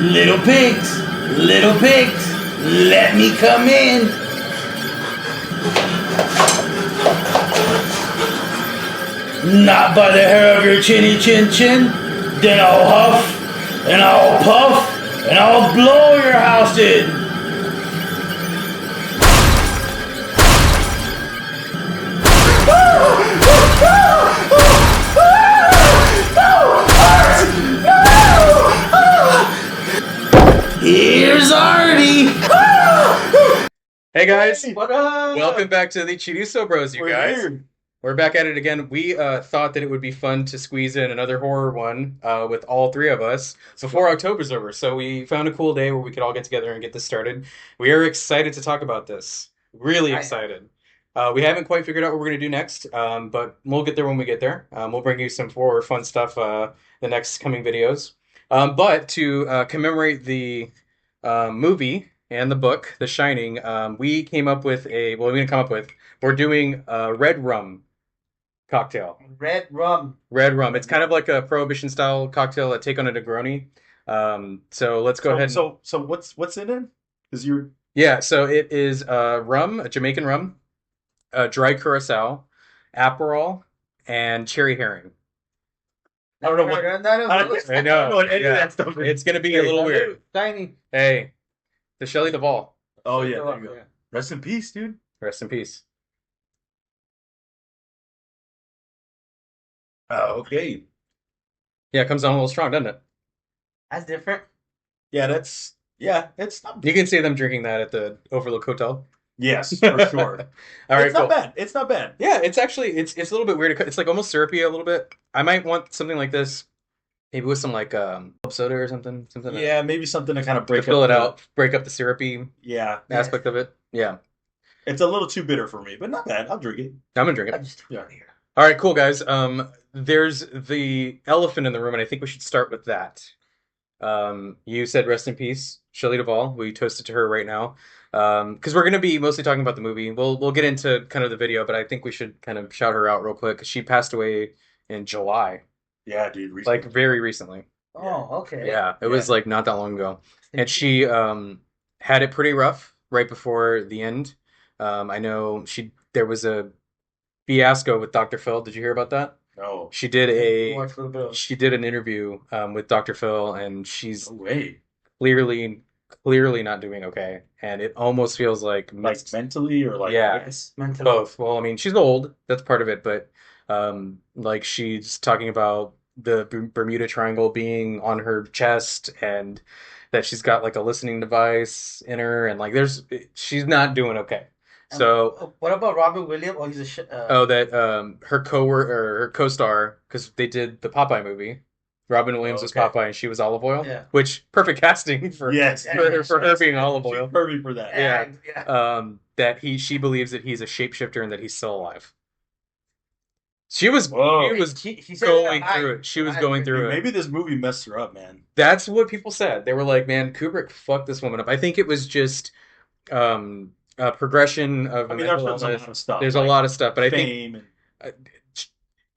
Little pigs, let me come in. Not by the hair of your chinny chin chin. Then I'll huff, and I'll puff, and I'll blow your house in. Here's Artie. Hey guys, What up? welcome back to the Chorizo Bros, you We're guys. here. We're back at it again. We thought that it would be fun to squeeze in another horror one with all three of us before October's over. So we found a cool day where we could all get together and get this started. We are excited to talk about this. Really excited. We haven't quite figured out what we're going to do next, but we'll get there when we get there. We'll bring you some more fun stuff the next coming videos. But to commemorate the movie and the book, The Shining, we came up with we're doing red rum cocktail. Red rum. Red rum. It's kind of like a prohibition style cocktail, a take on a Negroni. So let's go ahead. So what's in it? Is your Yeah, so it is rum, a Jamaican rum, dry curacao, Aperol, and cherry herring. I don't know what I I don't know what any of that stuff is. It's gonna be a little weird. Tiny. Hey, the Shelley Duvall. Oh yeah, there you go. Rest in peace, dude. Rest in peace. Oh, okay. Yeah, it comes on a little strong, doesn't it? That's different. Yeah, it's not You can see them drinking that at the Overlook Hotel. Yes, for sure. All right, it's cool. not bad. It's not bad. Yeah, it's actually it's a little bit weird. It's like almost syrupy a little bit. I might want something like this, maybe with some like club soda or something. Yeah, maybe something to kind of to break fill up it out, break up the syrupy Yeah, aspect of it. Yeah, it's a little too bitter for me, but not bad. I'll drink it. I'm gonna drink I it. just threw it here. All right, cool guys. There's the elephant in the room, and I think we should start with that. You said rest in peace, Shelley Duvall. We toasted to her right now. Because we're going to be mostly talking about the movie. We'll get into kind of the video, but I think we should kind of shout her out real quick. She passed away in July, Yeah, dude. Recently. like very recently. Oh, okay. Yeah, it was like not that long ago. And she had it pretty rough right before the end. I know there was a fiasco with Dr. Phil. Did you hear about that? No. She did Watch the bill. she did an interview with Dr. Phil, and she's No way. clearly not doing okay, and it almost feels like Like mentally or like Yeah. Yes, mentally. both. Well, I mean, she's old, that's part of it, but like she's talking about the Bermuda Triangle being on her chest, and that she's got like a listening device in her, and like she's not doing okay. So What about Robert Williams? Oh, he's a that her co-star, because they did the Popeye movie. Robin Williams was Okay. Popeye and she was Olive Oil. Yeah. Which perfect casting for Yes. for her being Olive Oil. She's perfect for that. Yeah. That she believes that he's a shapeshifter and that he's still alive. She was Whoa. He said going that through it. She was going through it. Maybe this movie messed her up, man. That's what people said. They were like, "Man, Kubrick fucked this woman up." I think it was just a progression of a I mean, mental there's a illness. lot of stuff. There's a lot of stuff, but I think fame and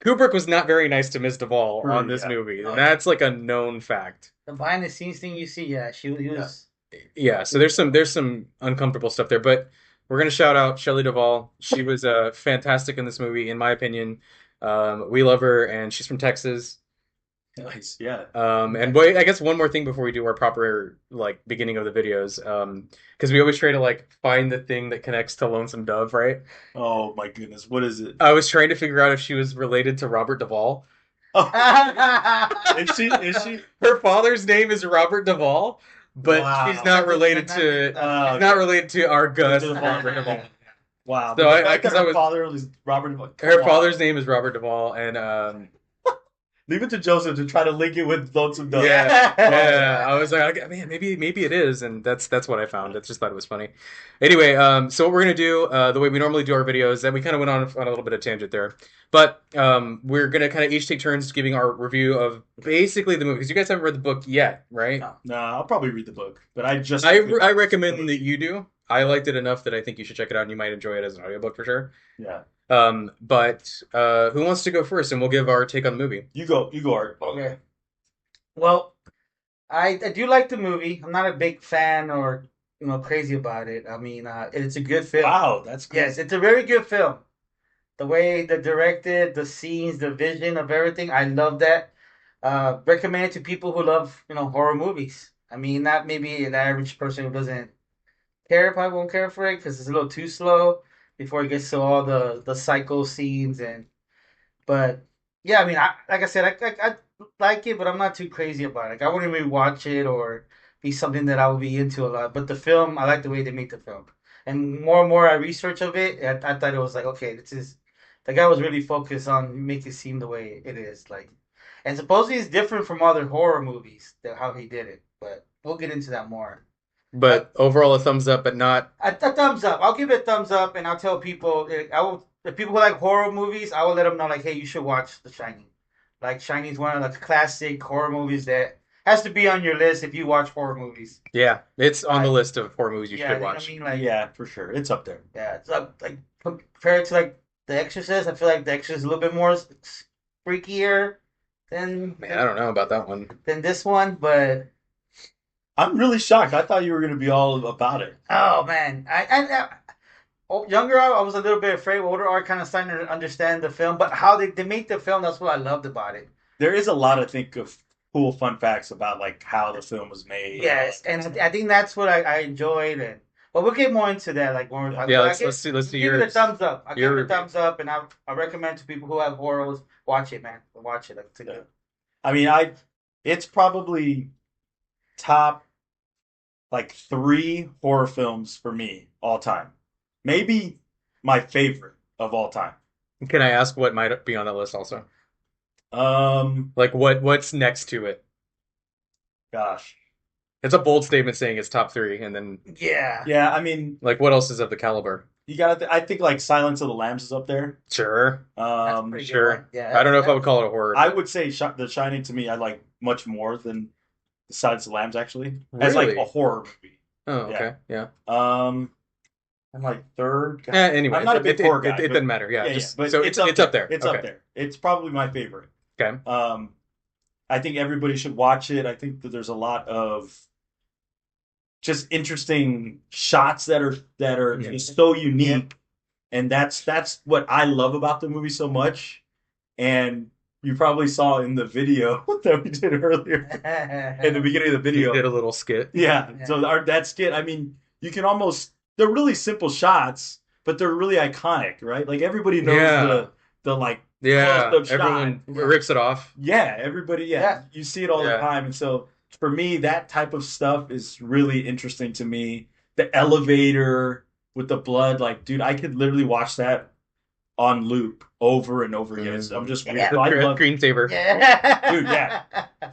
Kubrick was not very nice to Miss Duvall True, on this yeah. movie, and that's like a known fact. The behind the scenes thing you see, he was. Yeah, so there's some uncomfortable stuff there, but we're gonna shout out Shelley Duvall. She was fantastic in this movie, in my opinion. We love her, and she's from Texas. nice. Yeah. And wait, I guess one more thing before we do our proper like beginning of the videos, because we always try to like find the thing that connects to Lonesome Dove, right? Oh my goodness, what is it? I was trying to figure out if she was related to Robert Duvall. Is she? Is she? Her father's name is Robert Duvall, but Wow. she's not related to she's not related to our Gus To the Robert father. Duvall. Wow. So the I- fact because that I her was- father was Robert. Her father's name is Robert Duvall, and Leave it to Joseph to try to link it with Lonesome Dove. yeah, I was like, man, maybe it is, and that's what I found. I just thought it was funny. Anyway, so what we're gonna do, the way we normally do our videos, and we kind of went on a little bit of tangent there, but we're gonna kind of each take turns giving our review of basically the movie, because you guys haven't read the book yet, right? No. Nah, I'll probably read the book, but I recommend that you do. I liked it enough that I think you should check it out, and you might enjoy it as an audiobook for sure. Yeah. But who wants to go first, and we'll give our take on the movie. You go, Art. Okay. Well, I do like the movie. I'm not a big fan or crazy about it. I mean, it's a good film. Wow, that's cool. Yes, it's a very good film. The way they directed, the scenes, the vision of everything, I love that. Recommend it to people who love horror movies. I mean, not maybe an average person who doesn't care, probably won't care for it because it's a little too slow before it gets to all the psycho scenes and but yeah, I mean, like I said, I like it, but I'm not too crazy about it. Like, I wouldn't really watch it or be something that I would be into a lot. But the film, I like the way they make the film. And more I research of it, I thought it was like, okay, this is the guy was really focused on make it seem the way it is. Like, and supposedly it's different from other horror movies, how he did it. But we'll get into that more. But overall, a thumbs up, but not. A thumbs up. I'll give it a thumbs up, and I'll tell people. I will. The people who like horror movies, I will let them know. Like, hey, you should watch The Shining. Like, Shining is one of the classic horror movies that has to be on your list if you watch horror movies. Yeah, it's on the Like, list of horror movies you yeah, should you know what watch. I mean, like, Yeah, for sure. It's up there. yeah, it's like compared to like The Exorcist. I feel like The Exorcist is a little bit more freakier than Man, I don't know about that one. than this one, but I'm really shocked. I thought you were gonna be all about it. oh man, younger I was a little bit afraid. Older I kind of starting to understand the film, but how they make the film, that's what I loved about it. There is a lot, I think, of cool fun facts about like how the film was made. Yes, and I think that's what I enjoyed. And but we'll get more into that, like more. Yeah, but let's see give it a yours. thumbs up. I give Your it a review. thumbs up, and I recommend to people who have horrors, watch it, man. Watch it. Like, it's a good. I mean, it's probably top like 3 horror films for me all time. Maybe my favorite of all time. Can I ask what might be on that list also? Um, Like what's next to it? gosh, It's a bold statement saying it's top three, and then Yeah. yeah. I mean, like what else is of the caliber? you got to. I think like Silence of the Lambs is up there. Sure, That's a pretty good sure. one. Yeah. I don't know if I would call it a horror. I would say The Shining to me, I like much more than Silence of the Lambs actually, as like Really? a horror movie. Oh, okay, yeah. And like third. God, Anyway, I'm not a big horror guy. It but- doesn't matter. Yeah, yeah, just but so it's up there. It's Okay. up there. It's probably my favorite. Okay. I think everybody should watch it. I think that there's a lot of just interesting shots that are Yeah. just so unique, and that's what I love about the movie so much. And you probably saw in the video that we did earlier in the beginning of the You video. did a little skit. Yeah. Yeah. So that skit, I mean, you can almost they're really simple shots, but they're really iconic, right? Like everybody knows Yeah. the like Yeah, close-up everyone shot. rips it off. Yeah, everybody, Yeah. you see it all the Yeah. time. And so for me, that type of stuff is really interesting to me. The elevator with the blood, like, dude, I could literally watch that on loop over and over again. So I'm just Yeah. so I love Screensaver. Yeah. Dude, yeah.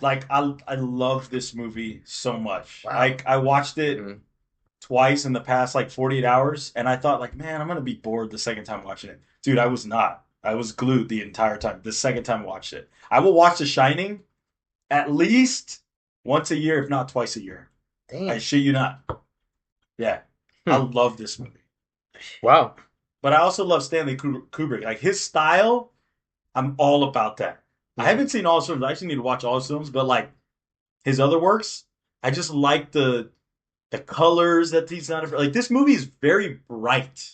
like I love this movie so much. Wow. Like I watched it Mhm. twice in the past like 48 hours, and I thought like, man, I'm gonna be bored the second time watching it. Dude, I was not. I was glued the entire time. The second time I watched it, I will watch The Shining at least once a year, if not twice a year. I Damn. shit you not. Yeah, I love this movie, Wow. but I also love Stanley Kubrick. Like his style, I'm all about that. I haven't seen all his films. I actually need to watch all his films, but like his other works, I just like the colors that he's not afraid. Like this movie is very bright,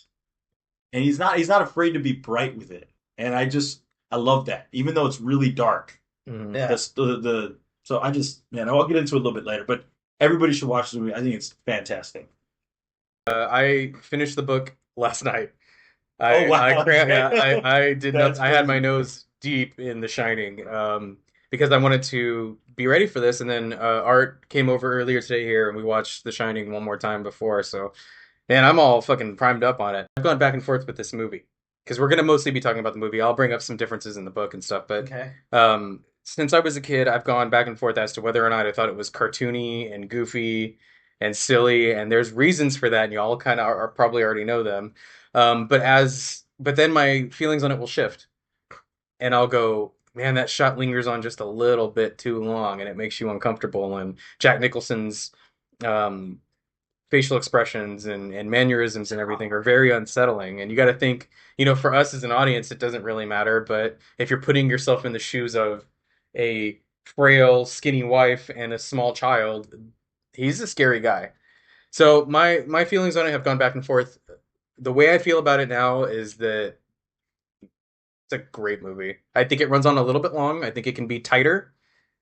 and he's not afraid to be bright with it. And I love that, even though it's really dark. Mhm. Yeah. So I just I'll get into it a little bit later, but everybody should watch this movie. I think it's fantastic. I finished the book last night. Oh, wow. I did not. That's I had my crazy. nose deep in The Shining, because I wanted to be ready for this. And then Art came over earlier today here, and we watched The Shining one more time before. So, man, I'm all fucking primed up on it. I've gone back and forth with this movie because we're gonna mostly be talking about the movie. I'll bring up some differences in the book and stuff, but Okay. since I was a kid, I've gone back and forth as to whether or not I thought it was cartoony and goofy and silly, and there's reasons for that, and y'all kind of are probably already know them. But then my feelings on it will shift, and I'll go, man, that shot lingers on just a little bit too long, and it makes you uncomfortable. And Jack Nicholson's um, facial expressions and mannerisms and everything are very unsettling. And you got to think, for us as an audience, it doesn't really matter. But if you're putting yourself in the shoes of a frail, skinny wife and a small child. He's a scary guy. So my feelings on it have gone back and forth. The way I feel about it now is that it's a great movie. I think it runs on a little bit long. I think it can be tighter.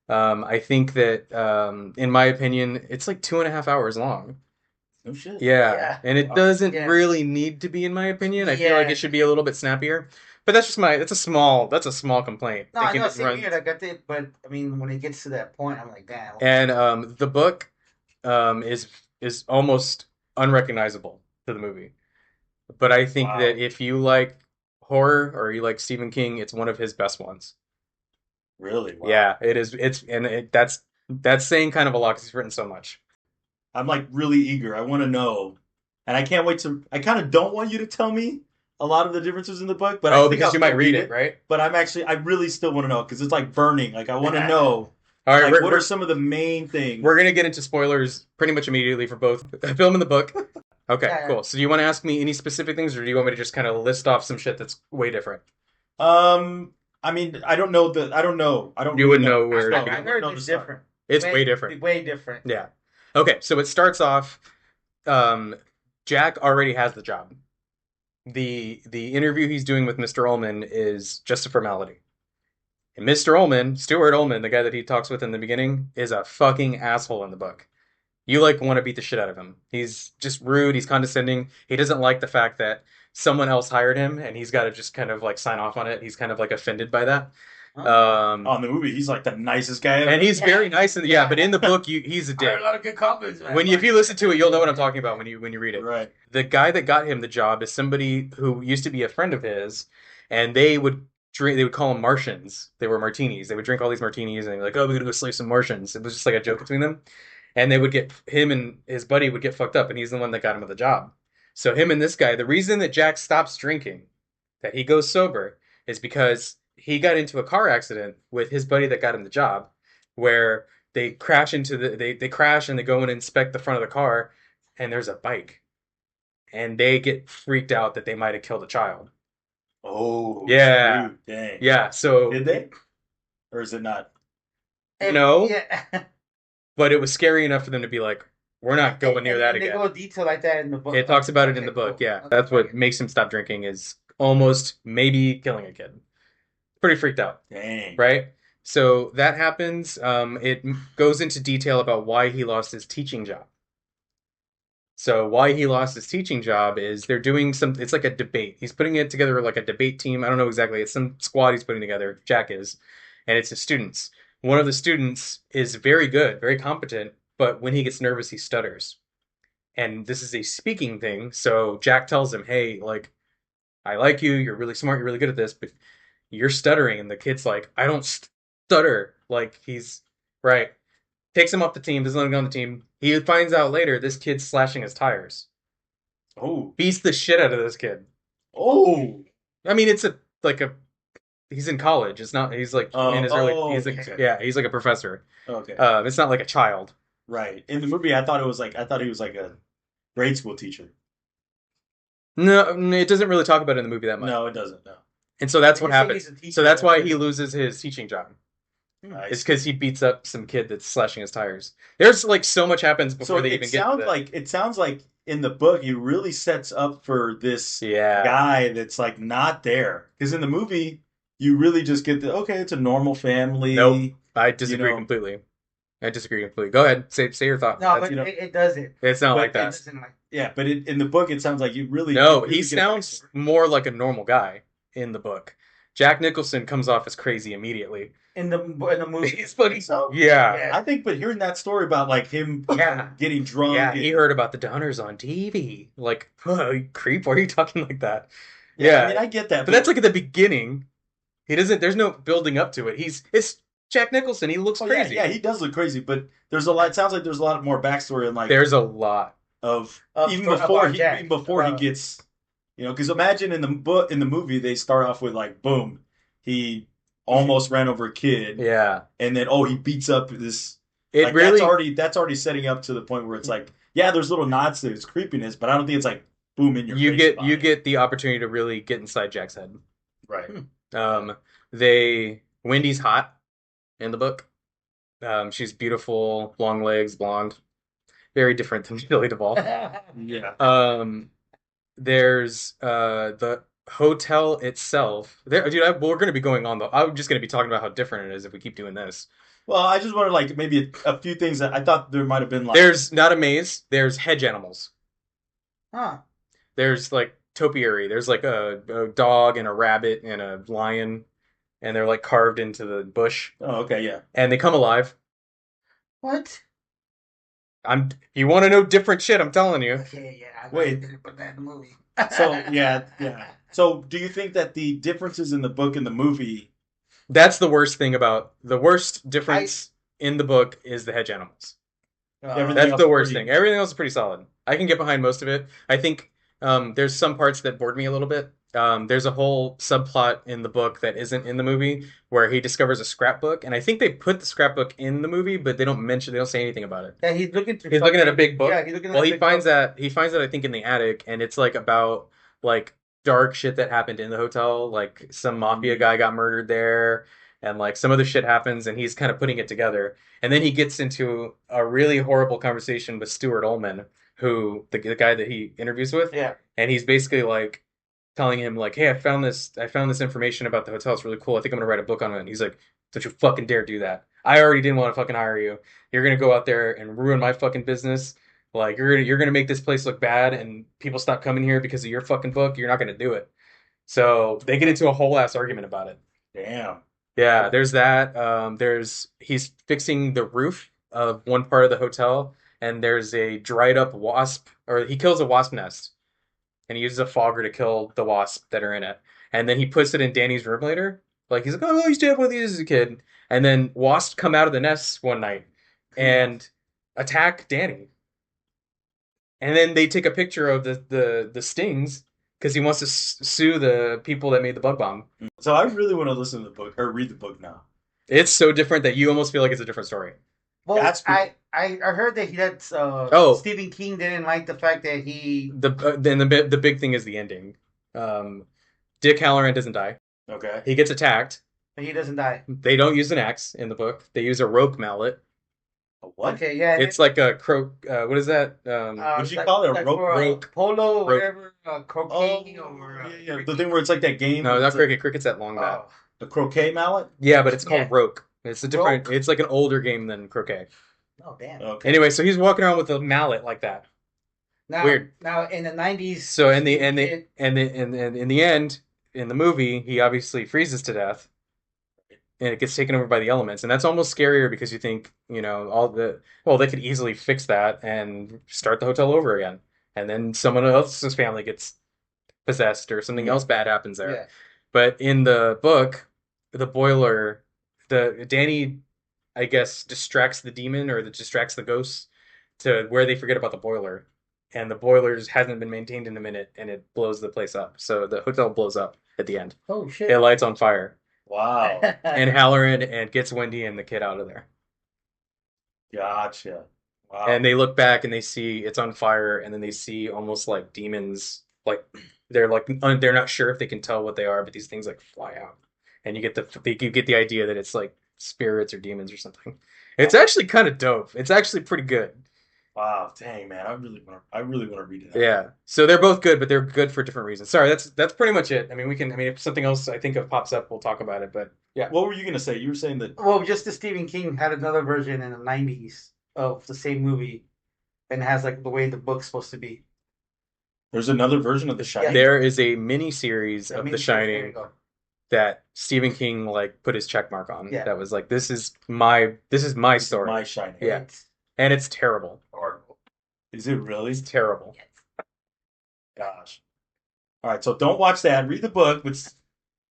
I think that, in my opinion, it's like 2.5 hours long. No shit. Yeah, Yeah. and it doesn't Yeah. really need to be, in my opinion. I feel like Yeah. it should be a little bit snappier. But that's a small complaint. No, I Thinking know, it same runs- here. Like I did, but I mean, when it gets to that point, I'm like, damn. And the book is almost unrecognizable to the movie. But I think Wow. that if you like horror or you like Stephen King, it's one of his best ones. Really? Wow. Yeah, it is. That's saying kind of a lot because he's written so much. I'm like really eager. I want to know, and I can't wait to. I kind of don't want you to tell me a lot of the differences in the book, but I think because I'll you might still read it, right? But I really still want to know because it's like burning. Like I want to know. All right, Like, what are some of the main things? we're gonna get into spoilers pretty much immediately for both the film and the book. Okay, Yeah. cool. So do you want to ask me any specific things, or do you want me to just kind of list off some shit that's way different? I mean, I don't know. I don't know. I don't. You really wouldn't know where I to I don't heard know it's the start. different. It's way different. Way different. Yeah. Okay, so it starts off. Jack already has the job. The interview he's doing with Mr. Ullman is just a formality. And Mr. Ullman, Stuart Ullman, the guy that he talks with in the beginning, is a fucking asshole in the book. You like want to beat the shit out of him. He's just rude, he's condescending. He doesn't like the fact that someone else hired him and he's got to just kind of like sign off on it. He's kind of like offended by that. On the movie, he's like the nicest guy ever. And he's Yeah. very nice, and but in the book, he's a I dick. heard a lot of good comments, man. If you listen to it, you'll know what I'm talking about when you read it. Right. The guy that got him the job is somebody who used to be a friend of his, and they would drink. They would call them Martians. They were martinis. They would drink all these martinis, and they'd be like, "Oh, we're gonna go slay some Martians." It was just like a joke between them, and they would get him and his buddy would get fucked up, and he's the one that got him the job. So him and this guy, the reason that Jack stops drinking, that he goes sober, is because he got into a car accident with his buddy that got him the job, where they crash into they crash and they go and inspect the front of the car, and there's a bike, and they get freaked out that they might have killed a child. Oh. Yeah. Shoot, dang. Yeah, so Did they? Or is it not? No. Yeah. but it was scary enough for them to be like, we're not going near that They again. go detail like that in the book. It talks about it in Okay, the book. cool. Yeah, Okay, that's what okay. makes him stop drinking is almost maybe killing a kid. Pretty freaked out. Dang. Right? So that happens. It goes into detail about why he lost his teaching job. So why he lost his teaching job is they're doing it's like a debate. He's putting it together like a debate team. I don't know exactly. It's some squad he's putting together. Jack is. And it's his students. One of the students is very good, very competent, but when he gets nervous, he stutters. And this is a speaking thing. So Jack tells him, hey, like, I like you. You're really smart. You're really good at this, but you're stuttering. And the kid's like, I don't stutter. Like, he's right. Takes him off the team. Doesn't let him go on the team. He finds out later this kid's slashing his tires. Oh. Beats the shit out of this kid. Oh. I mean, he's in college. It's not, he's like in his early, he's like, okay. yeah, he's like a professor. Okay. It's not like a child. Right. In the movie, I thought he was like a grade school teacher. No, it doesn't really talk about it in the movie that much. No, it doesn't. No. And so that's You what say happens. he's a teacher, So that's why that's he it. loses his teaching job. I It's see. because he beats up some kid that's slashing his tires. There's like so much happens before So they it even get to sounds that. like in the book he really sets up for this Yeah. guy that's like not there. Because in the movie you really just get it's a normal family. Nope. I disagree know. completely. I disagree completely. Go ahead. Say your thought. No, That's- but it doesn't. it's not but like It that. doesn't like. Yeah, but in the book it sounds like you really No, you really he get a sounds backstory. more like a normal guy in the book. Jack Nicholson comes off as crazy immediately. In the movie. He's funny. So Yeah. I think, but hearing that story about like him Yeah. getting drunk, Yeah, and- he heard about the Donners on TV. Like, oh, you creep, why are you talking like that? I Yeah. mean I get that, But that's like at the beginning. There's no building up to it. It's Jack Nicholson. He looks oh, crazy. yeah, he does look crazy, but there's a lot. It sounds like there's a lot more backstory and like There's a lot. of Of even story before about he Jack. even before he gets, because imagine in the movie they start off with like boom, he almost ran over a kid, Yeah. and then he beats up this. It Like, really that's already setting up to the point where it's like there's little nods to his creepiness, but I don't think it's like boom in your you face. get about you it. get the opportunity to really get inside Jack's head. right. Wendy's hot in the book. She's beautiful, long legs, blonde, very different than Shelley Duvall. Yeah. There's the hotel itself. There, dude, we're gonna be going on though. I'm just gonna be talking about how different it is if we keep doing this. Well, I just wanted like maybe a few things that I thought there might have been like. There's not a maze. There's hedge animals. Huh. There's like topiary. There's like a dog and a rabbit and a lion, and they're like carved into the bush, Oh, okay, yeah. and they come alive. What? You want to know different shit? I'm telling you. Okay, yeah. Wait. Didn't put that in the movie. So yeah. So do you think that the differences in the book and the movie? That's the worst thing about the worst difference in the book is the hedge animals. Everything That's else the worst pretty- thing. Everything else is pretty solid. I can get behind most of it. I think there's some parts that bored me a little bit. There's a whole subplot in the book that isn't in the movie where he discovers a scrapbook, and I think they put the scrapbook in the movie, but they don't say anything about it. Yeah, he's looking through. He's looking at a big book. Yeah, he's looking at Well, a he big finds book. that I think in the attic, and it's like about like dark shit that happened in the hotel. Like some mafia guy got murdered there, and like some other shit happens, and he's kind of putting it together. And then he gets into a really horrible conversation with Stuart Ullman, who the guy that he interviews with, Yeah. and he's basically like telling him like, "Hey, I found this information about the hotel. It's really cool. I think I'm gonna write a book on it." And he's like, "Don't you fucking dare do that. I already didn't want to fucking hire you. You're gonna go out there and ruin my fucking business. Like you're gonna make this place look bad, and people stop coming here because of your fucking book. You're not gonna do it." So they get into a whole ass argument about it. Damn. Yeah, there's that. He's fixing the roof of one part of the hotel, and there's a dried up wasp, or he kills a wasp nest, and he uses a fogger to kill the wasps that are in it. And then he puts it in Danny's room later. Like he's like, "Oh, I used to have one of these as a kid." And then wasps come out of the nests one night and attack Danny. And then they take a picture of the stings because he wants to sue the people that made the bug bomb. So I really want to listen to the book or read the book now. It's so different that you almost feel like it's a different story. Well, That's I heard that Oh. Stephen King didn't like the fact that he. Then the big thing is the ending. Dick Halloran doesn't die. Okay. He gets attacked. He doesn't die. They don't use an axe in the book. They use a rope mallet. A what? Okay, yeah. It's like a croak. What is that? What'd you call it? A rope? for Rope. Polo, Rope. whatever, Oh, croquet or. yeah. The thing where it's like that game. No, not it's cricket. Cricket's that long bat. Oh. the croquet mallet. Yeah, but it's called Yeah. roke. It's a different. Roke. It's like an older game than croquet. Oh damn. Okay. Anyway, so he's walking around with a mallet like that. Now, Weird. Now in the 90s. So in the end, in the movie, he obviously freezes to death, and it gets taken over by the elements, and that's almost scarier because you think, they could easily fix that and start the hotel over again, and then someone else's family gets possessed or something else bad happens there. Yeah. But in the book, the boiler, Danny, I guess, distracts the demon or distracts the ghosts to where they forget about the boiler. And the boiler just hasn't been maintained in a minute, and it blows the place up. So the hotel blows up at the end. Oh shit. It lights on fire. Wow. And Halloran and gets Wendy and the kid out of there. Gotcha. Wow. And they look back and they see it's on fire, and then they see almost like demons, like they're not sure if they can tell what they are, but these things like fly out, and you get the idea that it's like spirits or demons or something. It's actually kind of dope. It's actually pretty good. Wow. Dang, man. I really want to read it. Yeah. So they're both good, but they're good for different reasons. Sorry, that's pretty much it. I mean, if something else I think of pops up, we'll talk about it. But yeah. What were you gonna say? You were saying that. Well, just the Stephen King had another version in the 90s of the same movie, and it has like the way the book's supposed to be. There's another version of The Shining. There is a mini series of The There you Shining go. that Stephen King like put his check mark on. Yeah. That was like, this is my story. My Shining. Yeah. It's And it's terrible. Horrible. Is it really? It's terrible. Gosh. All right. So don't watch that. Read the book. Which,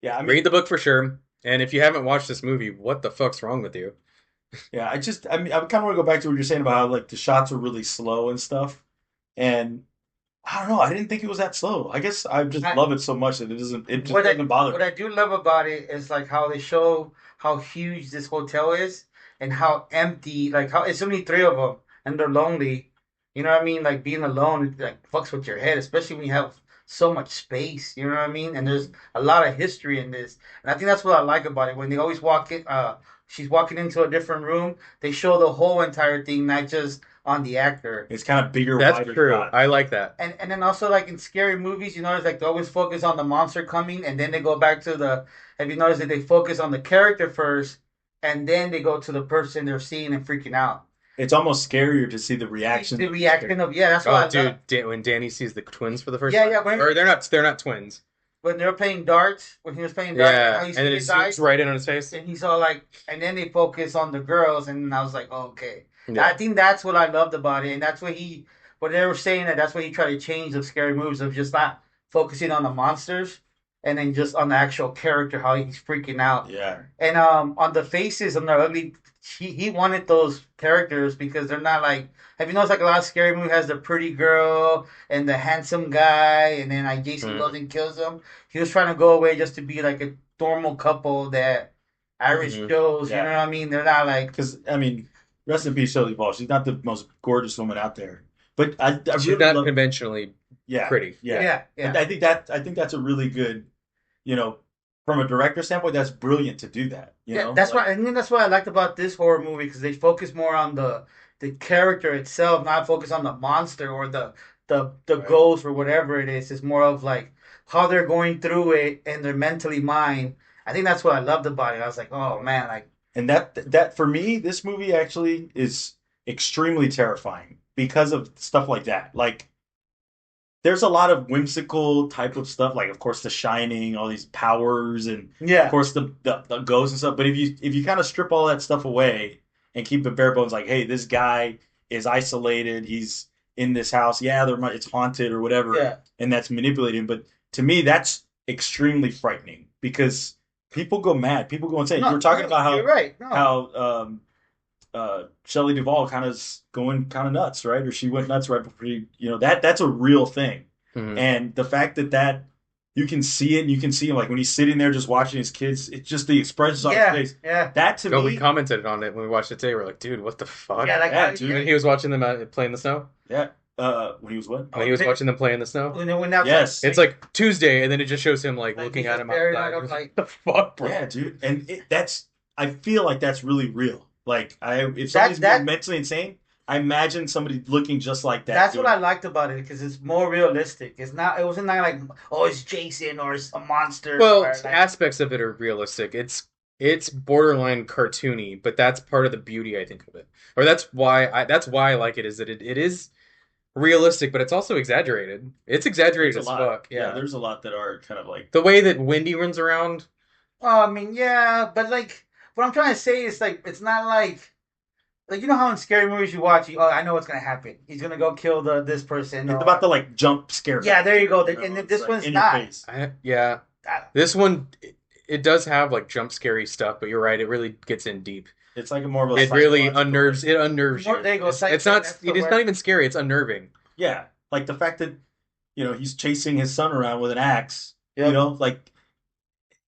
yeah. I mean, Read the book for sure. And if you haven't watched this movie, what the fuck's wrong with you? yeah. I kind of want to go back to what you're saying about how like the shots were really slow and stuff. And I don't know. I didn't think it was that slow. I guess I just love it so much that it just doesn't bother What me. I do love about it is like how they show how huge this hotel is and how empty, like how it's only three of them and they're lonely. You know what I mean? Like being alone, it like fucks with your head, especially when you have so much space. You know what I mean? And there's a lot of history in this, and I think that's what I like about it. When they always walk in, she's walking into a different room, they show the whole entire thing, not just on the actor. It's kind of bigger, That's wider true. shot. I like that. And then also like in scary movies, you notice like they always focus on the monster coming, and then they go back to the. Have you noticed that they focus on the character first, and then they go to the person they're seeing and freaking out? It's almost scarier to see the reaction. The reaction of that's why Oh, dude, when Danny sees the twins for the first Yeah, time. yeah, when- Or they're not twins. when they were playing darts, when he was playing darts, Yeah, how and he then it his eyes, zooms right in on his face. and he's all like, and then they focus on the girls, and I was like, oh, okay. Yeah. I think that's what I loved about it, and that's what they were saying that's what he tried to change the scary movies of just not focusing on the monsters, and then just on the actual character, how he's freaking out. Yeah. And on the faces on the ugly, he wanted those characters because they're not like. Have you noticed like a lot of scary movie has the pretty girl and the handsome guy, and then like Jason goes and kills them. He was trying to go away just to be like a normal couple that Irish shows. Yeah. You know what I mean? They're not like. Because, I mean, rest in peace, Shelley Duvall. She's not the most gorgeous woman out there. But I She's really not love, conventionally pretty. Yeah. Yeah. I think that's a really good, you know, from a director standpoint, that's brilliant to do that. You know? That's why I think that's what I liked about this horror movie because they focus more on the character itself, not focus on the monster or the Right. ghost or whatever it is. It's more of like how they're going through it and their mentally mind. I think that's what I loved about it. I was like, oh man, like And that for me, this movie actually is extremely terrifying because of stuff like that. Like there's a lot of whimsical type of stuff, like of course The Shining, all these powers, and yeah, of course the ghosts and stuff. But if you kind of strip all that stuff away and keep it bare bones, like hey, this guy is isolated, he's in this house, yeah, it's haunted or whatever, yeah. and that's manipulating. But to me, that's extremely frightening because people go mad, people go insane. No, you were talking about how you're right. No. Shelley Duvall kind of going kind of nuts, right? Or she went nuts right before that's a real thing. Mhm. And the fact that you can see it, and you can see him like when he's sitting there just watching his kids, it's just the expressions on his face. Yeah. That to So me, we commented on it when we watched it today. We're like, dude, what the fuck? Yeah, like Yeah, dude. When he was watching them play in the snow. yeah. When he was what? When he was watching them play in the snow. when that Yes. It's like Tuesday, and then it just shows him like Like, looking he's at just him staring outside. at him, like- What the fuck, bro? Yeah, dude. And I feel like that's really real. Like if somebody's being mentally insane, I imagine somebody looking just like that. That's what I liked about it because it's more realistic. It wasn't like oh it's Jason or it's a monster. Well, or, like, aspects of it are realistic. It's borderline cartoony, but that's part of the beauty, I think, of it. Or that's why I like it. Is that it is realistic, but it's also exaggerated. It's exaggerated There's as a lot. fuck. Yeah. There's a lot that are kind of like The way that Wendy runs around. I mean, yeah, but like what I'm trying to say is like it's not like you know how in scary movies you watch, I know what's gonna happen. He's gonna go kill this person. it's about the like jump scare. Yeah, there you go. You know, And it's this like one's in your not. face. Yeah. This one, it does have like jump scary stuff, but you're right. It really gets in deep. It's like a more of a It really psychological unnerves. thing. It unnerves More- you. there you go, It's that's not. the It's word. not even scary. It's unnerving. Yeah, like the fact that he's chasing his son around with an axe. Yep. You know, like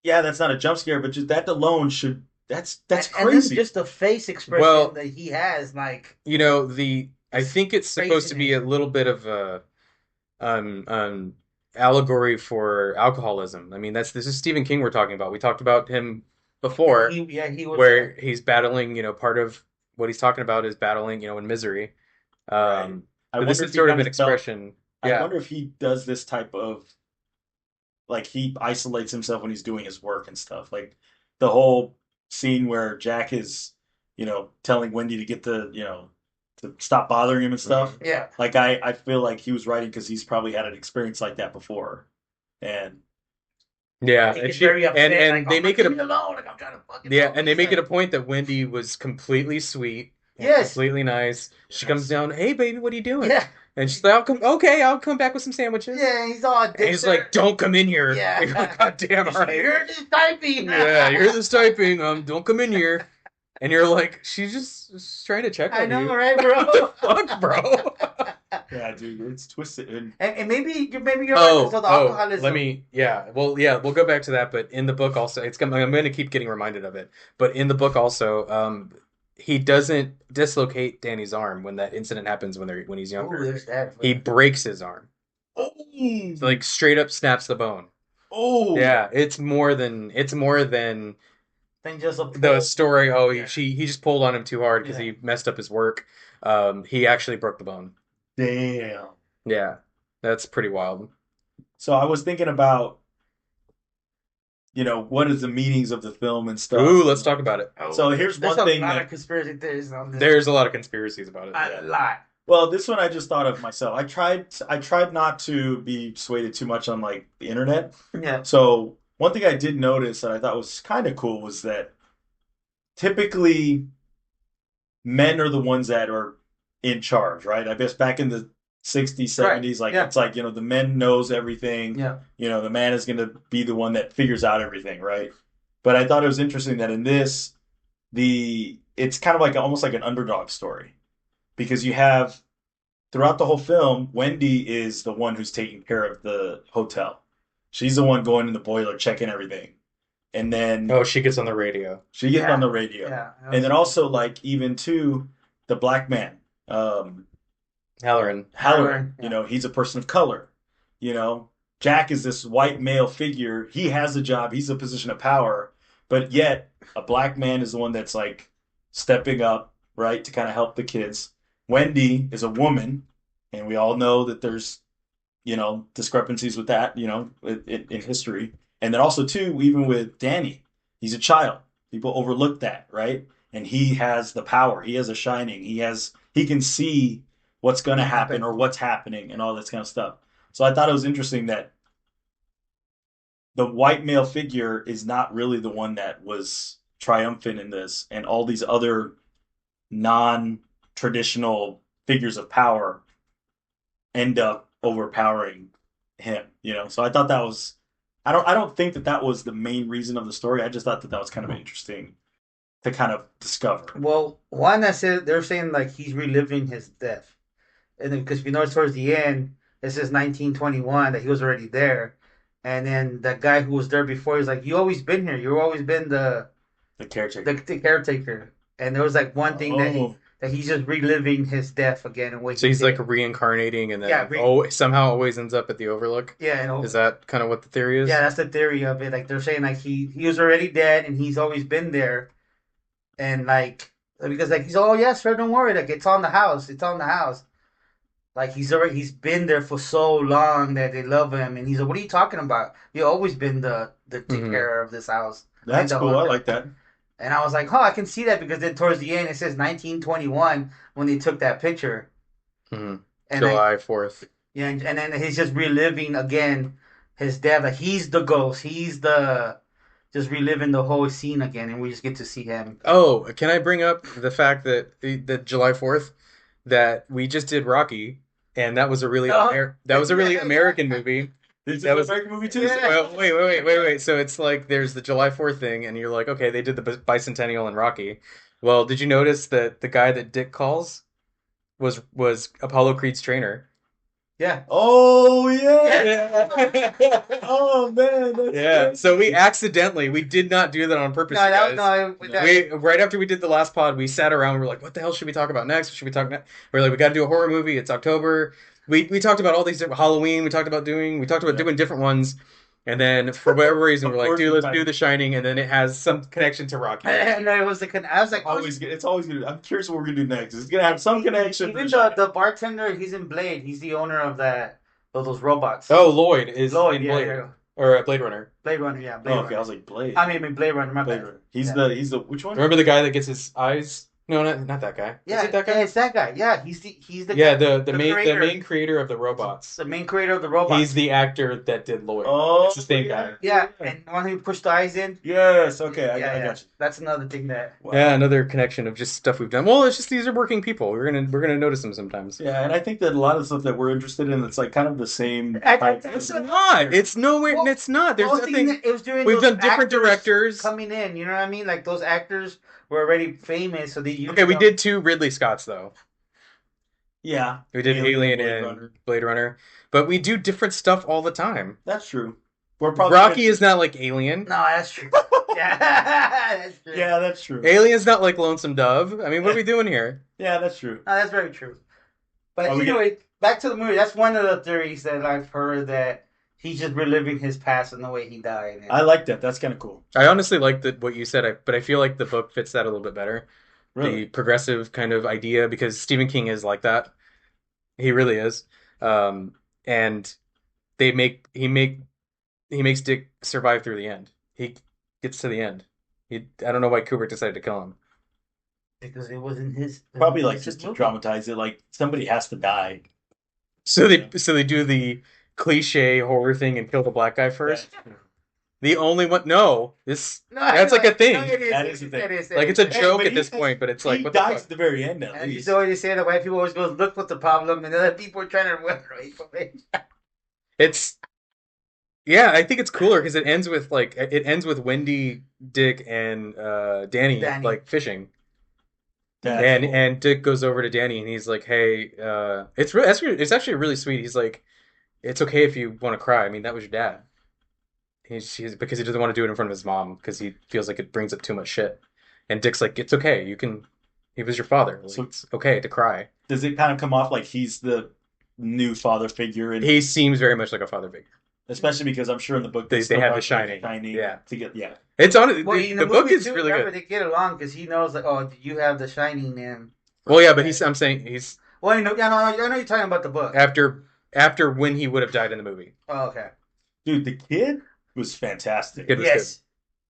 yeah, that's not a jump scare, but just that alone should that's And then crazy. just the face expression Well- that he has, like I think it's supposed to be a little bit of a allegory for alcoholism. I mean, this is Stephen King we're talking about. We talked about him before, he was where he's battling. Part of what he's talking about is battling. In misery. Right. I So this wonder is if he sort of kind an felt- expression. I Yeah. wonder if he does this type of like he isolates himself when he's doing his work and stuff. Like the whole scene where Jack is, telling Wendy to get to stop bothering him and stuff. Yeah. Like I feel like he was writing because he's probably had an experience like that before, and Yeah, He and gets she very upset. and like, they oh, make leave it me alone. Like I'm trying to fucking. yeah, help and they you. make it a point that Wendy was completely sweet. And Yes. completely nice. She comes Yes. down, hey baby, what are you doing? Yeah. And she's like, I'll come back with some sandwiches. Yeah. He's all. And he's like, don't come in here. Yeah. You're like, God damn, all right. You're just typing. Yeah, you're this typing. Don't come in here. And you're like, she's just trying to check on I know, you. right, bro? What the fuck, bro? yeah, dude, it's twisted. And And maybe you're right. So the alcoholism. We'll go back to that. But in the book also, I'm going to keep getting reminded of it. But in the book also, he doesn't dislocate Danny's arm when that incident happens when he's Ooh, younger. there's that. He breaks his arm. oh, So, like straight up snaps the bone. oh, Yeah, it's more than than just a The story. Oh, Yeah. he just pulled on him too hard because Yeah. he messed up his work. He actually broke the bone. Damn. Yeah, that's pretty wild. So I was thinking about, what is the meanings of the film and stuff. Ooh, let's talk about it. So here's There's one a thing lot that of conspiracy theories on this. There's a lot of conspiracies about it. A lot. Well, this one I just thought of myself. I tried not to be swayed too much on like the internet. Yeah. So one thing I did notice that I thought was kind of cool was that typically men are the ones that are in charge, right? I guess back in the 60s, 70s, like Yeah. it's like, the men knows everything. Yeah. The man is going to be the one that figures out everything, right? But I thought it was interesting that in this, it's kind of like almost like an underdog story. Because you have, throughout the whole film, Wendy is the one who's taking care of the hotel. She's the one going in the boiler, checking everything. And then Oh, she gets on the radio. she gets Yeah. on the radio. Yeah. And then also, like, even too, the black man, Halloran. Halloran, Yeah. he's a person of color. Jack is this white male figure. He has a job. He's a position of power. But yet, a black man is the one that's, like, stepping up, right, to kind of help the kids. Wendy is a woman, and we all know that there's, discrepancies with that, in history. And then also, too, even with Danny, he's a child. People overlook that, right? And he has the power. He has a shining. He can see what's going to happen or what's happening and all this kind of stuff. So I thought it was interesting that the white male figure is not really the one that was triumphant in this, and all these other non-traditional figures of power end up overpowering him. So I thought that was. I don't think that was the main reason of the story. I just thought that was kind of interesting to kind of discover. Well, one that said they're saying like he's reliving his death, and then because if you notice towards the end, it says 1921 that he was already there, and then that guy who was there before, he's like, "You always been here. You've always been the caretaker." The caretaker." And there was like one thing that he's just reliving his death again and what. So he's like reincarnating, and then somehow always ends up at the Overlook. Yeah, is that kind of what the theory is? Yeah, that's the theory of it. Like they're saying, like he was already dead and he's always been there, and like because like he's sir, don't worry, like it's on the house, Like he's been there for so long that they love him, and he's like, what are you talking about? You've always been the take care of this house. That's cool. I like that. And I was like, I can see that because then towards the end it says 1921 when they took that picture. Mm-hmm. And July 4th. Yeah, and then he's just reliving again his death. Like he's the ghost. He's just reliving the whole scene again, and we just get to see him. Oh, can I bring up the fact that July 4th that we just did Rocky, and that was a really American movie. That was an American movie too. Yeah. Well, wait. So it's like there's the July 4th thing, and you're like, okay, they did the bicentennial in Rocky. Well, did you notice that the guy that Dick calls was Apollo Creed's trainer? Yeah. Oh yeah. Oh man. That's So we did not do that on purpose. Right after we did the last pod, we sat around. We're like, what the hell should we talk about next? Should we talk next? We're like, we got to do a horror movie. It's October. We talked about all these different Halloween. We talked about doing different ones. And then for whatever reason, we're like, dude, let's do The Shining, and then it has some connection to Rocky. And it was I was like, it's always good. I'm curious what we're gonna do next. It's gonna have some connection. Even the bartender, he's in Blade. He's the owner of those robots. Oh, Lloyd is in Blade. Yeah. Or Blade Runner. Blade Runner, yeah. Blade Runner. I was like Blade. I mean Blade Runner. My bad. Runner. He's the which one? Remember the guy that gets his eyes? No, not that guy. Yeah, is it that guy? Yeah, it's that guy. Yeah, he's the the main creator of the robots. The main creator of the robots. He's the actor that did Lloyd. Oh, it's the same guy. Yeah, and when he pushed the eyes in. Yes. Okay, I got you. That's another thing that. Wow. Yeah, another connection of just stuff we've done. Well, it's just these are working people. We're gonna notice them sometimes. Yeah, and I think that a lot of stuff that we're interested in, it's like kind of the same. It's not. It's nowhere. Well, it's not. There's nothing. It was during we've done different directors coming in. You know what I mean? Like those actors were already famous, so they used. Okay, we did 2 Ridley Scotts though. Yeah, we did Alien and Blade Runner, but we do different stuff all the time. That's true. Rocky is not like Alien. No, that's true. Yeah, that's true. Yeah, that's true. Alien's not like Lonesome Dove. I mean, what are we doing here? Yeah, that's true. No, that's very true. But anyway, back to the movie. That's one of the theories that I've heard that he's just reliving his past and the way he died. And I like that. That's kind of cool. I honestly like what you said, but I feel like the book fits that a little bit better. The Really. progressive kind of idea, because Stephen King is like that. He really is. And they make he makes Dick survive through the end. He gets to the end. I don't know why Kubrick decided to kill him. because it wasn't his. Probably it like was just his to movie. dramatize it. Like somebody has to die. So they do the cliche horror thing and kill the black guy first. The only one, no, that's like a thing. No, it is. That is a thing. It is. Like it's a Hey, joke but at this point, but it's like He what the dies fuck? at the very end at And you least. know what you say? The white people always goes, look what's the problem, and the other people are trying to run away from it. It's yeah, I think it's cooler because it ends with Wendy, Dick, and Danny Danny. like fishing, That's and cool. and Dick goes over to Danny and he's like, "Hey, it's actually really sweet." He's like, "It's okay if you want to cry. I mean, that was your dad." Because he doesn't want to do it in front of his mom because he feels like it brings up too much shit. And Dick's like, "It's okay. You can. He was your father. Like, So- it's okay to cry." Does it kind of come off like he's the new father figure, and He seems very much like a father figure. especially because I'm sure in the book They still have The talk Shining. about Yeah. to get It's on Well, the, in the book movie is too, really remember, good. they get along because he knows, like, oh, you have the Shining name. Well, yeah, but I'm saying he's Well, yeah, no, I know you're talking about the book. after when he would have died in the movie. Oh, okay. Dude, the kid was fantastic. Kid was Yes.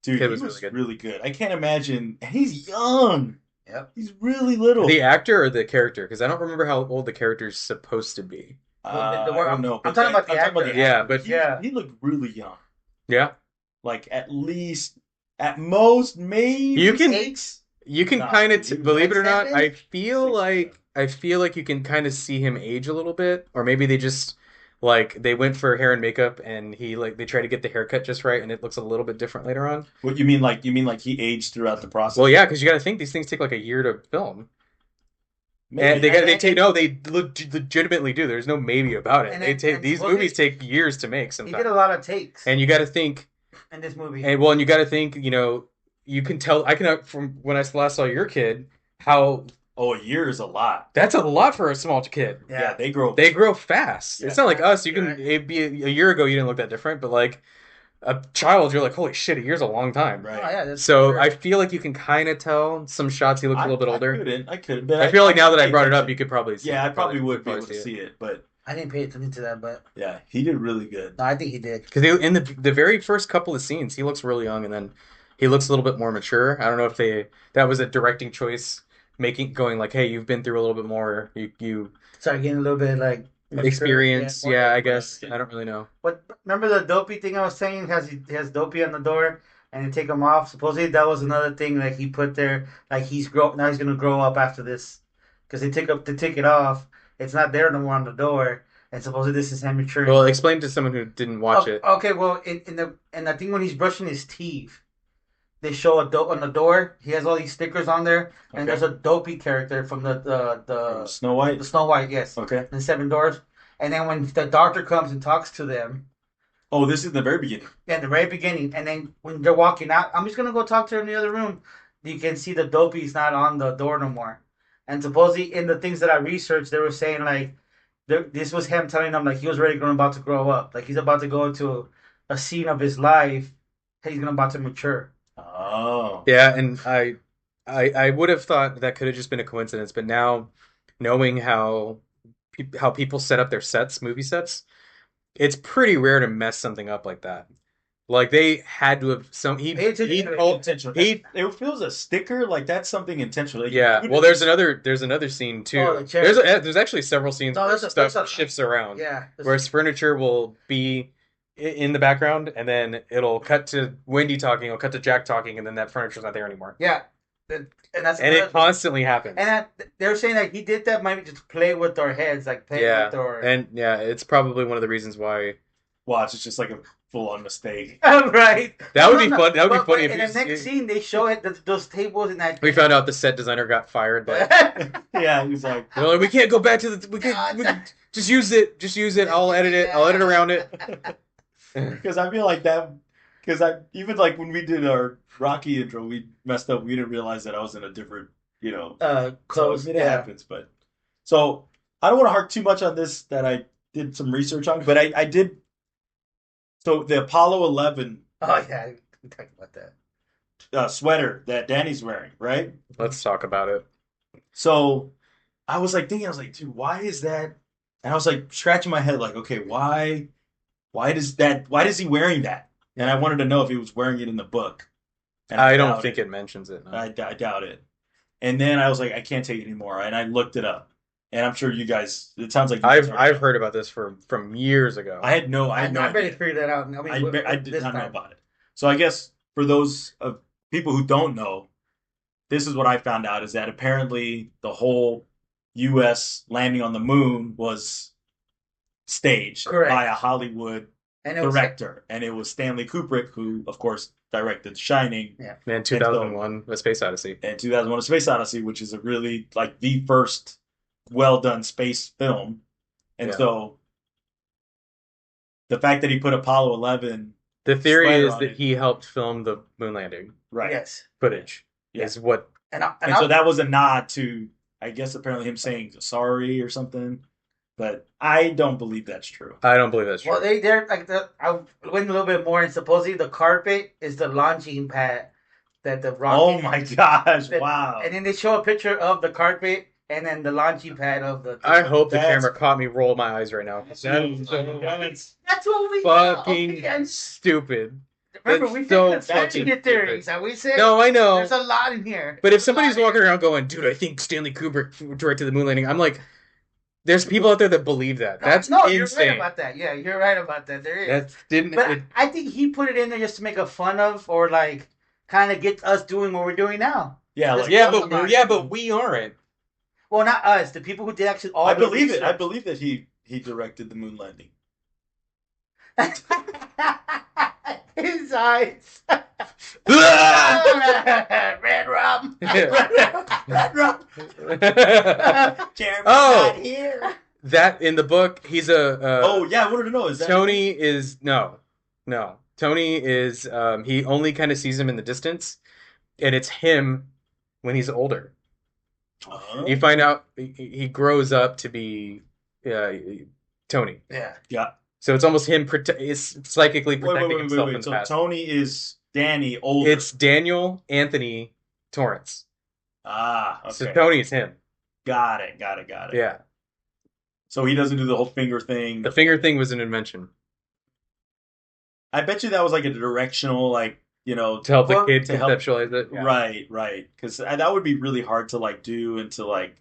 Dude, Kid he was was really good. really good. I can't imagine. And he's young. Yep. He's really little. The actor or the character? Because I don't remember how old the character's supposed to be. I don't know. I'm but talking about the actor. Yeah, but- he looked really young. Yeah, Like at least, at most, maybe You can- 6. you can Nah, kind of dude, believe it or like not. I 7? feel 6, like you can kind of see him age a little bit, or maybe they just like they went for hair and makeup, and they try to get the haircut just right, and it looks a little bit different later on. What you mean? Like he aged throughout the process? Well, yeah, because you got to think these things take like a year to film. And Maybe. they legitimately do. There's no maybe about it. And They then- take and these supposedly- movies take years to make He sometimes. did a lot of takes And you got to think, in this movie. and you got to think, you can tell. I can from when I last saw your kid how Oh, a year is a lot. that's a lot for a small kid. Yeah, they grow. They grow fast. Yeah. It's not like us. You You're can right. it'd be a year ago you didn't look that different, but like a child, you're like, holy shit, a year's a long time. Right. Oh, yeah, that's So true. I feel like you can kind of tell some shots he looks a little bit older. I couldn't. But I feel like now that I paid brought it up, attention. you could probably see. Yeah, it. I probably would be probably able to see it. But I didn't pay attention to that, but yeah, he did really good. no, I think he did. Because in the very first couple of scenes, he looks really young, and then he looks a little bit more mature. I don't know if that was a directing choice, going like, hey, you've been through a little bit more. You Started getting a little bit like mature. experience. more- Yeah, I guess. I don't really know. What? Remember the dopey thing I was saying? He has dopey on the door, and they take him off. Supposedly that was another thing like he put there. Like now he's gonna grow up after this, because they take it off. It's not there no more on the door, and supposedly this is him maturing. Well, explain to someone who didn't watch it. Okay, well, and I think when he's brushing his teeth, they show a dope on the door. He has all these stickers on there, and Okay. there's a dopey character from the Snow White. Snow White, yes, Okay. and Seven Dwarfs. And then when the doctor comes and talks to them, Oh, this is the very beginning. at the very beginning, and then when they're walking out, I'm just gonna go talk to her in the other room. You can see the dopey's not on the door no more. And supposedly in the things that I researched, they were saying like this was him telling them like he was already about to grow up, like he's about to go into a scene of his life. He's gonna about to mature. Oh. Yeah, and I would have thought that could have just been a coincidence, but now knowing how people set up their movie sets, it's pretty rare to mess something up like that. Like they had to have It's Intentional. he- It feels a sticker like that's something intentional. Like, yeah. you Well, didn't- there's another scene too. Oh, the chair. There's actually several scenes No, where there's a- stuff there's a- shifts around. Yeah. Where furniture will be in the background, and then it'll cut to Wendy talking, it'll cut to Jack talking, and then that furniture's not there anymore. Yeah. And that's And another it thing. constantly happens. And they're saying that he did that maybe just to play with our heads, like play Yeah, with our and yeah, it's probably one of the reasons why. Watch, it's just like a full on mistake. right. That would be fun. That would be But funny if in you the next scene they show it those tables in that. we found out the set designer got fired, but Yeah, he's like, they're like, we can't go back to we can just use it, I'll edit it around it. because I feel like that. Because even like when we did our Rocky intro, we messed up. We didn't realize that I was in a different, So Close. I mean, it happens, but so I don't want to harp too much on this that I did some research on, but I did So the Apollo 11 Oh yeah, we talked about that. sweater that Danny's wearing, right? Let's talk about it. So I was like thinking, I was like, dude, why is that? And I was like scratching my head, like, okay, why is he wearing that? And I wanted to know if he was wearing it in the book. And I don't doubt think it mentions it. No. I doubt it. And then I was like, I can't take it anymore. And I looked it up. And I'm sure you guys, it sounds like you guys already I've know. heard about this from years ago. I had no I barely idea. figured that out. I mean, I did this not know time. about it. So I guess for those of people who don't know, this is what I found out is that apparently the whole U.S. landing on the moon was staged Correct. by a Hollywood And it was director, and it was Stanley Kubrick who, of course, directed Shining Man, 2001, A Space Odyssey. and 2001: A Space Odyssey, which is a really like the first well done space film, and Yeah. so the fact that he put Apollo 11 The theory sweater is on that it. he helped film the moon landing right, Yes. footage. Yeah. Is what And and so that was a nod to, I guess, apparently him saying sorry or something, but I don't believe that's true. I don't believe that's true. well, they're like I went a little bit more, and supposedly the carpet is the launching pad that the rocket. Oh my gosh! that- Wow. And then they show a picture of the carpet and then the launching pad of the. I hope the That's- camera caught me roll my eyes right now. That's That's what we fucking okay, and stupid. remember, that's we so said conspiracy fucking theories, and we said No, I know. there's a lot in here. But if somebody's walking around going, dude, I think Stanley Kubrick directed the moon landing, I'm like, there's people out there that believe that. That's no, you're insane. right about that. Yeah, you're right about that. There is. That didn't. But it- I think he put it in there just to make a fun of, or like kind of get us doing what we're doing now. Yeah, like, but we aren't. Well, not us. The people who did actually all. I the believe it. I research. believe that he directed the moon landing. His eyes. Red rum. Red rum. Jeremy's Oh. not here. That in the book, he's a. Oh yeah, I wanted to know. Is that Tony is no. Tony is. He only kind of sees him in the distance, and it's him when he's older. You find out he grows up to be Tony. Yeah. Yeah. So it's almost him is psychically protecting himself in the So past. Tony is Danny older. It's Daniel Anthony Torrance. okay. So Tony is him. Got it. Yeah. So he doesn't do the whole finger thing. The finger thing was an invention I bet you that was like a directional, like, to help the Well, kid to help- conceptualize it. Yeah. Right. Because that would be really hard to like do and to like,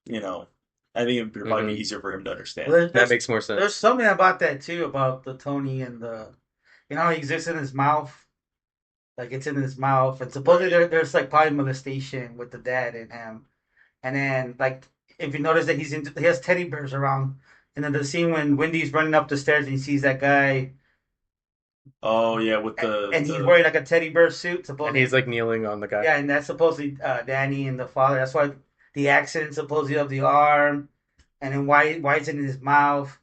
I think it'd probably be easier for him to understand. Well, That makes more sense. There's something about that too, about the Tony and the, how he exists in his mouth, like it's in his mouth, and supposedly there's like probably molestation with the dad and him, and then like if you notice that he has teddy bears around, and then the scene when Wendy's running up the stairs and he sees that guy, Oh yeah, with the and he's wearing like a teddy bear suit, And supposedly. he's like kneeling on the guy. Yeah, and that's supposedly Danny and the father. That's why the accident supposedly of the arm, and then why it's in his mouth.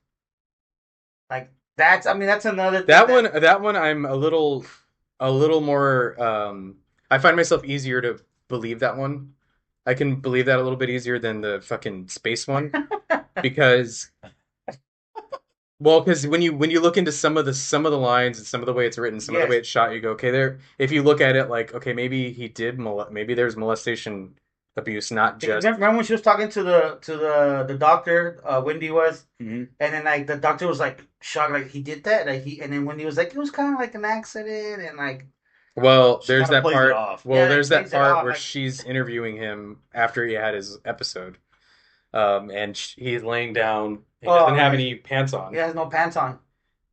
Like that's another thing That one I'm a little more I find myself easier to believe that one. I can believe that a little bit easier than the fucking space one because when you look into some of the lines and some of the way it's written, some of the way it's shot, you go, okay, there. If you look at it like, okay, maybe he did maybe there's molestation, abuse, not just. Remember when she was talking to the doctor, Wendy was, Mhm. and then like the doctor was like shocked, like he did that, and then Wendy was like it was kind of like an accident, and like. Well, She there's kinda that plays it part. off. Well, Yeah, there's it that plays it part off, where like- she's interviewing him after he had his episode, and he's laying down. He Oh, doesn't have right. any pants on, He has no pants on.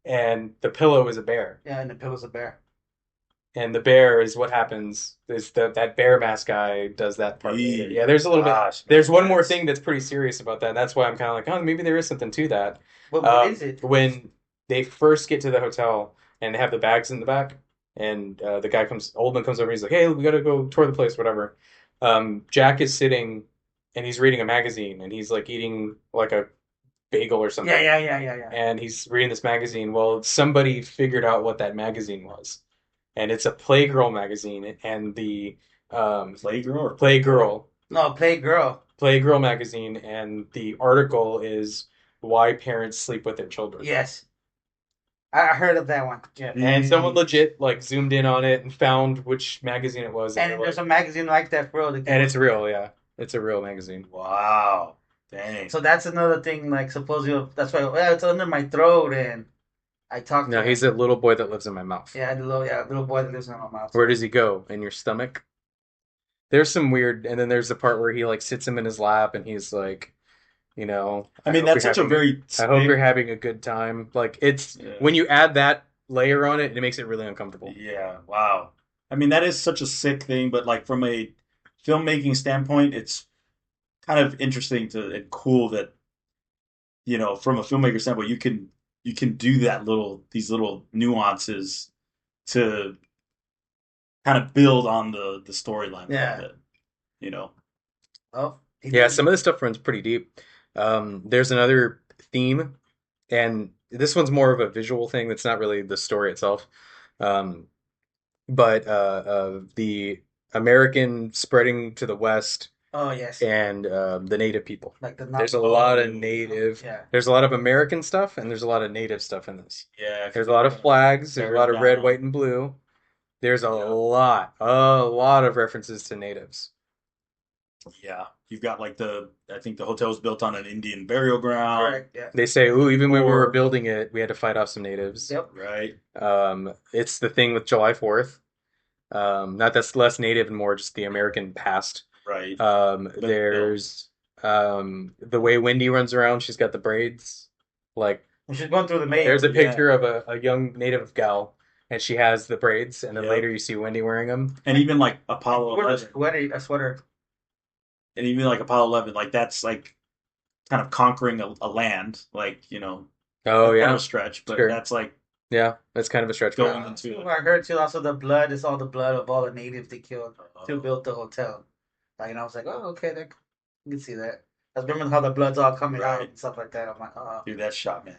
and the pillow is a bear. Yeah, and the pillow's a bear. And the bear is what happens. Is that bear mask guy does that part? Eee. Yeah, there's a little bit. Gosh, There's one more that's- thing that's pretty serious about that. That's why I'm kind of like, oh, maybe there is something to that. But what is it? When they first get to the hotel and they have the bags in the back, and the guy Oldman comes over, he's like, hey, we gotta go tour the place, whatever. Jack is sitting and he's reading a magazine and he's like eating like a bagel or something. Yeah. And he's reading this magazine. Well, somebody figured out what that magazine was. And it's a Playgirl magazine, and the Playgirl or Playgirl No, Playgirl magazine, and the article is why parents sleep with their children. Yes. I heard of that one. Yeah. And someone legit like zoomed in on it and found which magazine it was. And they're there's like- a magazine like that for real. and it's real, yeah. It's a real magazine. Wow. Dang. So that's another thing. Like supposedly, that's why it's under my throat, and I talked. No, to he's him. a little boy that lives in my mouth. Yeah, the little boy that lives in my mouth. Where does he go? In your stomach? There's some weird, and then there's the part where he like sits him in his lap, and he's like, you know. I mean, hope that's you're such a having very. I hope you're having a good time. Like it's Yeah. when you add that layer on it, it makes it really uncomfortable. Yeah. Wow. I mean, that is such a sick thing, but like from a filmmaking standpoint, it's kind of interesting and cool that from a filmmaker standpoint, you can do these little nuances to kind of build on the storyline. Yeah. A little bit, you know. Oh, Yeah, some of this stuff runs pretty deep. There's another theme, and this one's more of a visual thing that's not really the story itself. But the American spreading to the west Oh yes. and the native people. Like the There's a lot of native. Yeah. There's a lot of American stuff, and there's a lot of native stuff in this. Yeah. There's a lot of flags. There's a lot of red, down. white, and blue. There's a Yeah. lot of references to natives. Yeah. You've got like I think the hotel's built on an Indian burial ground. Correct. Yeah. They say, "Ooh, even when we were Or- building it, we had to fight off some natives." Yep. Right. It's the thing with July 4th. Not that's less native and more just the American past. Right. There's the way Wendy runs around. She's got the braids. Like And she's going through the mail. there's a Yeah. picture of a young native gal, and she has the braids, and then Yep. later you see Wendy wearing them. And even like Apollo Wears 11. a sweater. And even like Apollo 11, like that's like kind of conquering a land, like, Oh kind yeah, of a stretch, but Sure. that's like yeah, that's kind of a stretch. Going But into I heard too. Also, the blood is all the blood of all the natives they killed to build the hotel. Like, and I was like, oh, okay, you can see that. I remember how the blood's all coming out Right. and stuff like that. I'm like, oh. dude, that shot, man.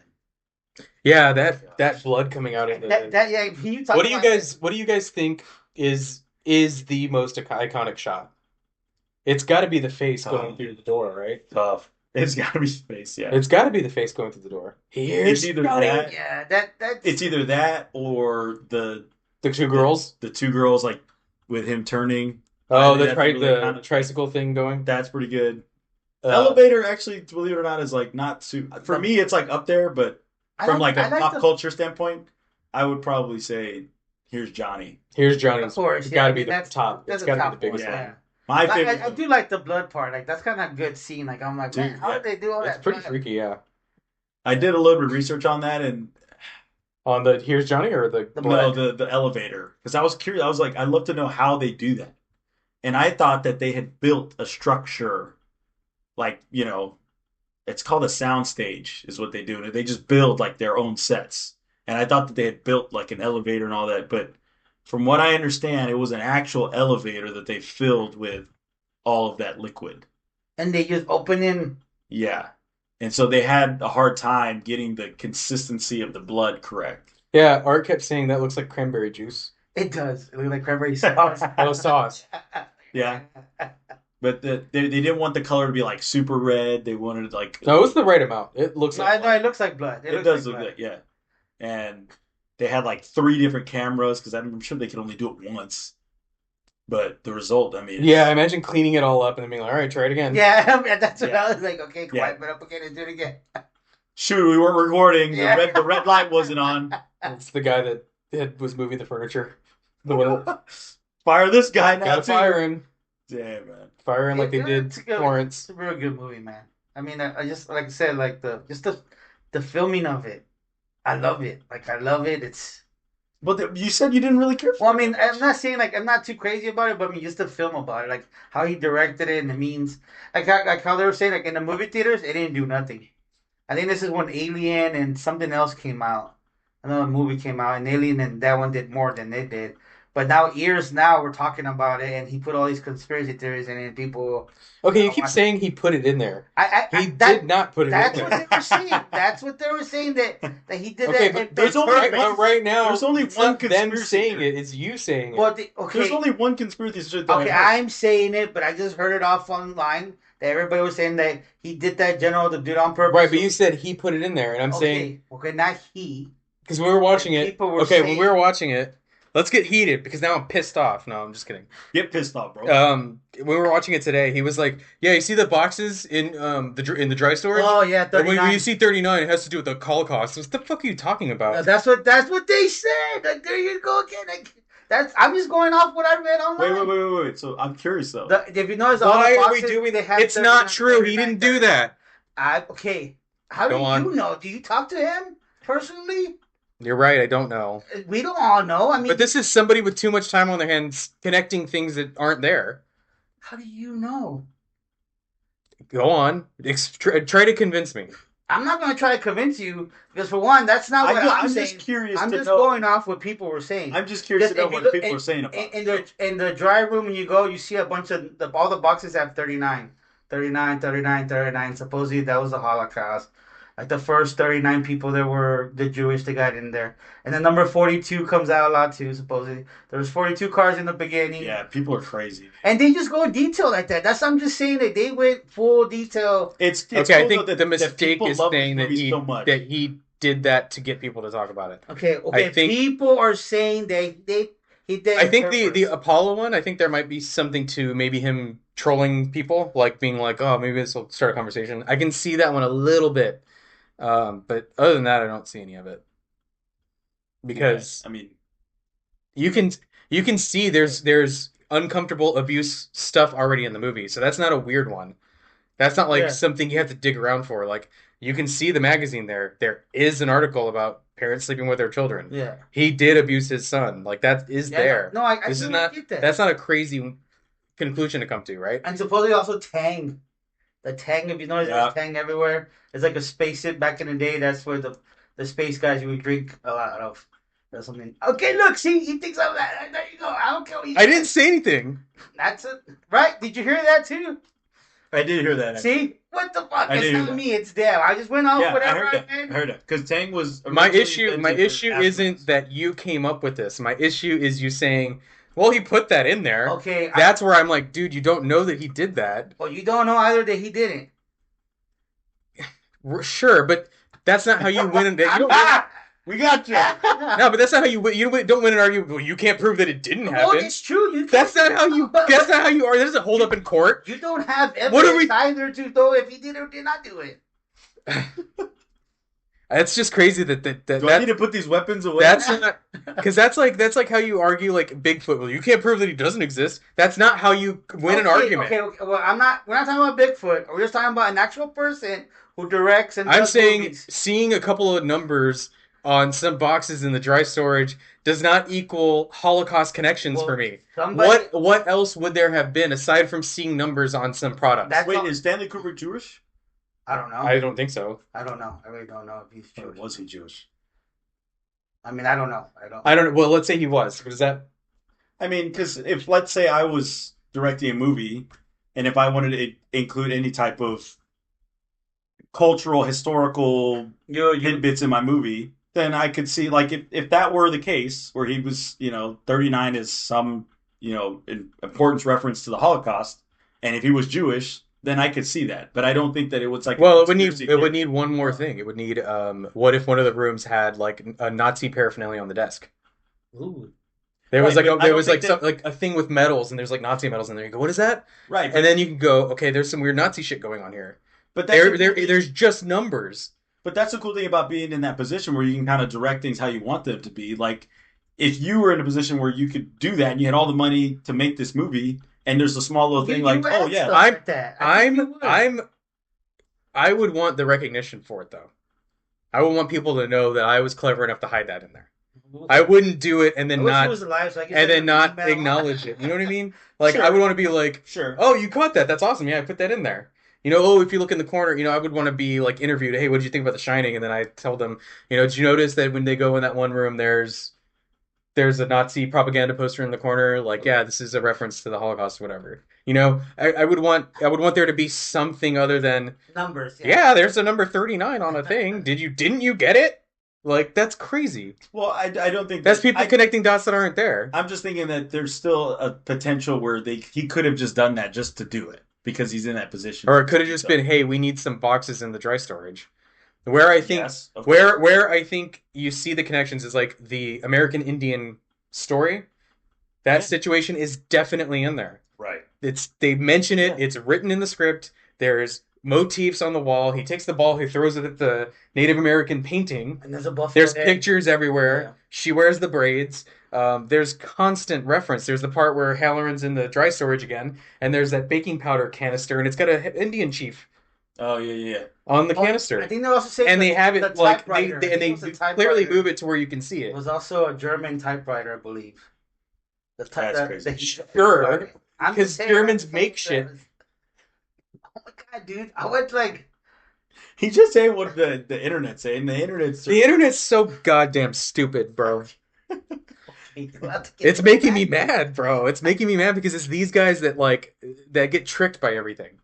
yeah, that blood coming out of the. Yeah. Can you talk What do you about What do you guys think is the most iconic shot? It's got to be the face going through the door, right? Tough. It's got to be space, yeah. It's got to be the face going through the door. Here's It's either Johnny. that- Yeah, that's. It's either that or the two girls. the two girls like with him turning. Oh, I the think that's really kind the of- tricycle thing going. That's pretty good. Uh, Elevator, actually, believe it or not, is like not too. For me, it's like up there, but I from like a I pop the- culture standpoint, I would probably say, "Here's Johnny." Here's Johnny's. Of course, It's yeah, got I to be mean, the that's- top. that's It's got to top be the biggest one, one. yeah. My But favorite. I do like the blood part. Like that's kind of a good scene. Like I'm like, Dude, man, how yeah. did they do all It's that? pretty blood? freaky, yeah. I did a little bit of research on that, and On the Here's Johnny or the The blood? the elevator, because I was curious. I was like, I'd love to know how they do that, and I thought that they had built a structure, like it's called a sound stage, is what they do. They just build like their own sets, and I thought that they had built like an elevator and all that, but from what I understand, it was an actual elevator that they filled with all of that liquid. And they just open in. Yeah. And so they had a hard time getting the consistency of the blood correct. Yeah, Art kept saying that looks like cranberry juice. It does. It looks like cranberry sauce. Oh, sauce. Yeah. But they didn't want the color to be like super red. They wanted like No, it was the right amount. It looks No, like. I know it looks like blood. it looks does like look blood. like, yeah. And they had like 3 different cameras because I'm sure they could only do it once. But the result, I mean, Yeah, imagine cleaning it all up and then being like, all right, try it again. Yeah, that's what Yeah. I was like. Okay, Yeah. quiet, but up again and do it again. shoot, we weren't recording. Yeah. The red light wasn't on. It's the guy that was moving the furniture. The one Fire this guy now gotta too. fire him. Damn, man. Fire him like they did It's a good- Florence. It's a real good movie, man. I mean, I just like I said, like the filming of it. I love it. Like I love it. It's But you said you didn't really care for well, I it mean, that much. I'm not saying like I'm not too crazy about it, but I mean just the film about it, like how he directed it and the means, like how they were saying, like in the movie theaters, it didn't do nothing. I think this is when Alien and something else came out. Another movie came out, and Alien and that one did more than they did. But now we're talking about it, and he put all these conspiracy theories in it, and people. Okay, you keep saying he put it in there. He did not put it That's in what there. they were saying. That's what they were saying that he did Okay, that. but and there's they only purposed- one- right now, there's only it's one not them conspiracy saying theory. it. It's you saying it. Well, okay. There's only one conspiracy theory that Okay, I heard. I'm saying it, but I just heard it off online that everybody was saying that he did that general to do it on purpose. Right, but you said he put it in there, and I'm saying okay, not he. Because we were watching it. People were Okay, when saying- we were watching it, let's get heated because now I'm pissed off. No, I'm just kidding. Get pissed off, bro. When we were watching it today, he was like, "Yeah, you see the boxes in the dry storage? Oh yeah, And when 39. you see 39, it has to do with the Holocaust. What the fuck are you talking about?" That's what they said. Like, there you go again. Like, I'm just going off what I read online. Wait. So I'm curious though. If you notice, all Why the are we boxes, doing they that? have It's not 39, true. He 39, didn't do that. Okay. How do Go on. you know? Do you talk to him personally? You're right. I don't know. We don't all know. I mean, But this is somebody with too much time on their hands connecting things that aren't there. how do you know? Go on. Try to convince me. I'm not going to try to convince you because, for one, that's not what I'm saying. just curious I'm to just know. going off what people were saying. I'm just curious to know If you what look- people are saying about it. in the dry room, when you go, you see a bunch of all the boxes have 39. 39, 39, 39. Supposedly that was the Holocaust. Like the first 39 people that were the Jewish that got in there. And then number 42 comes out a lot too, supposedly. There was 42 cars in the beginning. Yeah, people are crazy. And they just go in detail like that. I'm just saying that they went full detail. It's Okay, cool I think though the mistake people is love saying these that movies so much. he did that to get people to talk about it. Okay, I think- people are saying he did. I think the Apollo one, I think there might be something to maybe him trolling people, like being like, oh, maybe this will start a conversation. I can see that one a little bit. But other than that, I don't see any of it. Because I mean, you can see there's uncomfortable abuse stuff already in the movie. So that's not a weird one. That's not like Yeah. something you have to dig around for. Like you can see the magazine there. There is an article about parents sleeping with their children. Yeah. He did abuse his son. Like that is Yeah, there. No, I This is totally not get that. that's not a crazy conclusion to come to, right? And supposedly also Tang. The Tang, if you notice, Yeah. there's Tang everywhere. It's like a spaceship back in the day. That's where the space guys would drink a lot of. Or something. Okay, look, see, he thinks of that. There you go. I don't care what you I didn't say anything. That's it. Right? Did you hear that too? I did hear that. See? What the fuck? I It's did hear not that. me, it's them. I just went off Yeah, I whatever heard that. read. I heard that because Tang was My originally issue invented isn't afterwards. that you came up with this. My issue is you saying, well, he put that in there. Okay. That's where I'm like, dude, you don't know that he did that. Well, you don't know either that he didn't. Sure, but that's not how you win. You don't, We got you. no, but that's not how you win. Don't win an argument. Well, you can't prove that it didn't Well, happen. it's true. You That's can't- not how you. That's not how you are. That doesn't hold up in court. You don't have What are evidence we- either to know if he did or did not do it. It's just crazy that Do I need to put these weapons away? that's not because that's like how you argue like Bigfoot. Well, you can't prove that he doesn't exist. That's not how you win an argument. Okay. Well, we're not talking about Bigfoot. We're just talking about an actual person who directs and I'm does saying movies. seeing a couple of numbers on some boxes in the dry storage does not equal Holocaust connections Well, for me. somebody- What else would there have been aside from seeing numbers on some products? That's Wait, all- is Stanley Kubrick Jewish? I don't know. I don't think so. I don't know. I really don't know if he's Or Jewish. was he Jewish? I mean, I don't know. I don't. Well, let's say he was. What is that? I mean, because if let's say I was directing a movie, and if I wanted to include any type of cultural, historical tidbits in my movie, then I could see like if that were the case, where he was, 39 is some, importance reference to the Holocaust, and if he was Jewish, then I could see that. But I don't think that it was like Well, a it would conspiracy need one more thing. It would need what if one of the rooms had like a Nazi paraphernalia on the desk? Ooh. There was Right, like but I don't think that- like a thing with medals, and there's like Nazi medals in there. You go, what is that? right? And then you can go, okay, there's some weird Nazi shit going on here. But that's There's just numbers. But that's the cool thing about being in that position where you can kind of direct things how you want them to be. Like, if you were in a position where you could do that and you had all the money to make this movie, and there's a small little thing like, oh yeah, I would want the recognition for it though. I would want people to know that I was clever enough to hide that in there. I wouldn't do it and then not acknowledge it. You know what I mean? Like Sure. I would want to be like, sure. oh, you caught that? That's awesome. Yeah, I put that in there. Oh, if you look in the corner, I would want to be like interviewed. Hey, what did you think about The Shining? And then I tell them, did you notice that when they go in that one room, there's a Nazi propaganda poster in the corner? Like, yeah, this is a reference to the Holocaust, or whatever. I would want there to be something other than numbers. yeah, there's a number 39 on a thing. Didn't you get it? Like, that's crazy. Well, I don't think That's people connecting dots that aren't there. I'm just thinking that there's still a potential where he could have just done that just to do it because he's in that position. Or it could have just been, hey, we need some boxes in the dry storage. Where I think Yes, of course. where I think you see the connections is like the American Indian story. That Yeah. situation is definitely in there. Right. They mention it. Yeah. It's written in the script. There's motifs on the wall. He takes the ball. He throws it at the Native American painting. And there's a buffalo There's head. pictures everywhere. Yeah. She wears the braids. There's constant reference. There's the part where Halloran's in the dry storage again, and there's that baking powder canister, and it's got a Indian chief Oh yeah. on the Oh, canister. I think they also say And they have the it like typewriter. I and think they it was the clearly typewriter. move it to where you can see It it. was also a German typewriter, I believe. That's crazy. Sure, I'm 'cause just saying, Germans I'm just make saying shit. that. Oh my god, dude! I went like, He's just saying what the internet's saying. The internet's The internet's so goddamn stupid, bro. we'll have to get It's to making that. me mad, bro. It's making me mad because it's these guys that that get tricked by everything.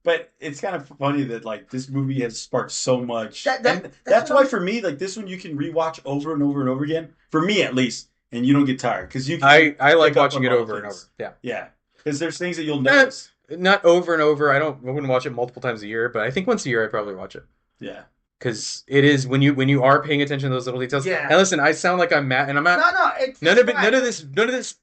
But it's kind of funny that like this movie has sparked so much. That- And that's why for me, like this one you can rewatch over and over and over again. For me at least, and you don't get tired because you can I like pick up watching on it little over and over. things. Yeah. Yeah. Because there's things that you'll notice. Not over and over. I wouldn't watch it multiple times a year, but I think once a year I'd probably watch it. Yeah. Because it is when you are paying attention to those little details. Yeah. And listen, I sound like I'm mad, and I'm not. No, it's None of it. fine. None of this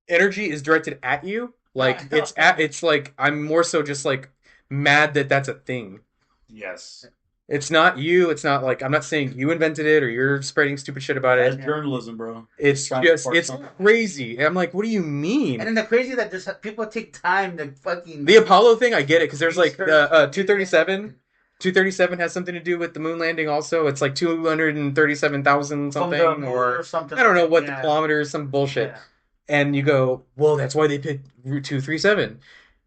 energy is directed at you. Like No. it's like I'm more so just like mad that that's a thing. Yes. It's not you. It's not like I'm not saying you invented it or you're spreading stupid shit about That's it. journalism, bro. It's Trying to just spark it's something. crazy. And I'm like, what do you mean? And then the crazy that just people take time to fucking The Apollo thing, I get it because there's like research. 237. 237 has something to do with the moon landing. Also, it's like 237,000 from something the moon or something. I don't know what the Yeah. kilometers, some bullshit. Yeah. And you go, well, that's why they picked Route 237.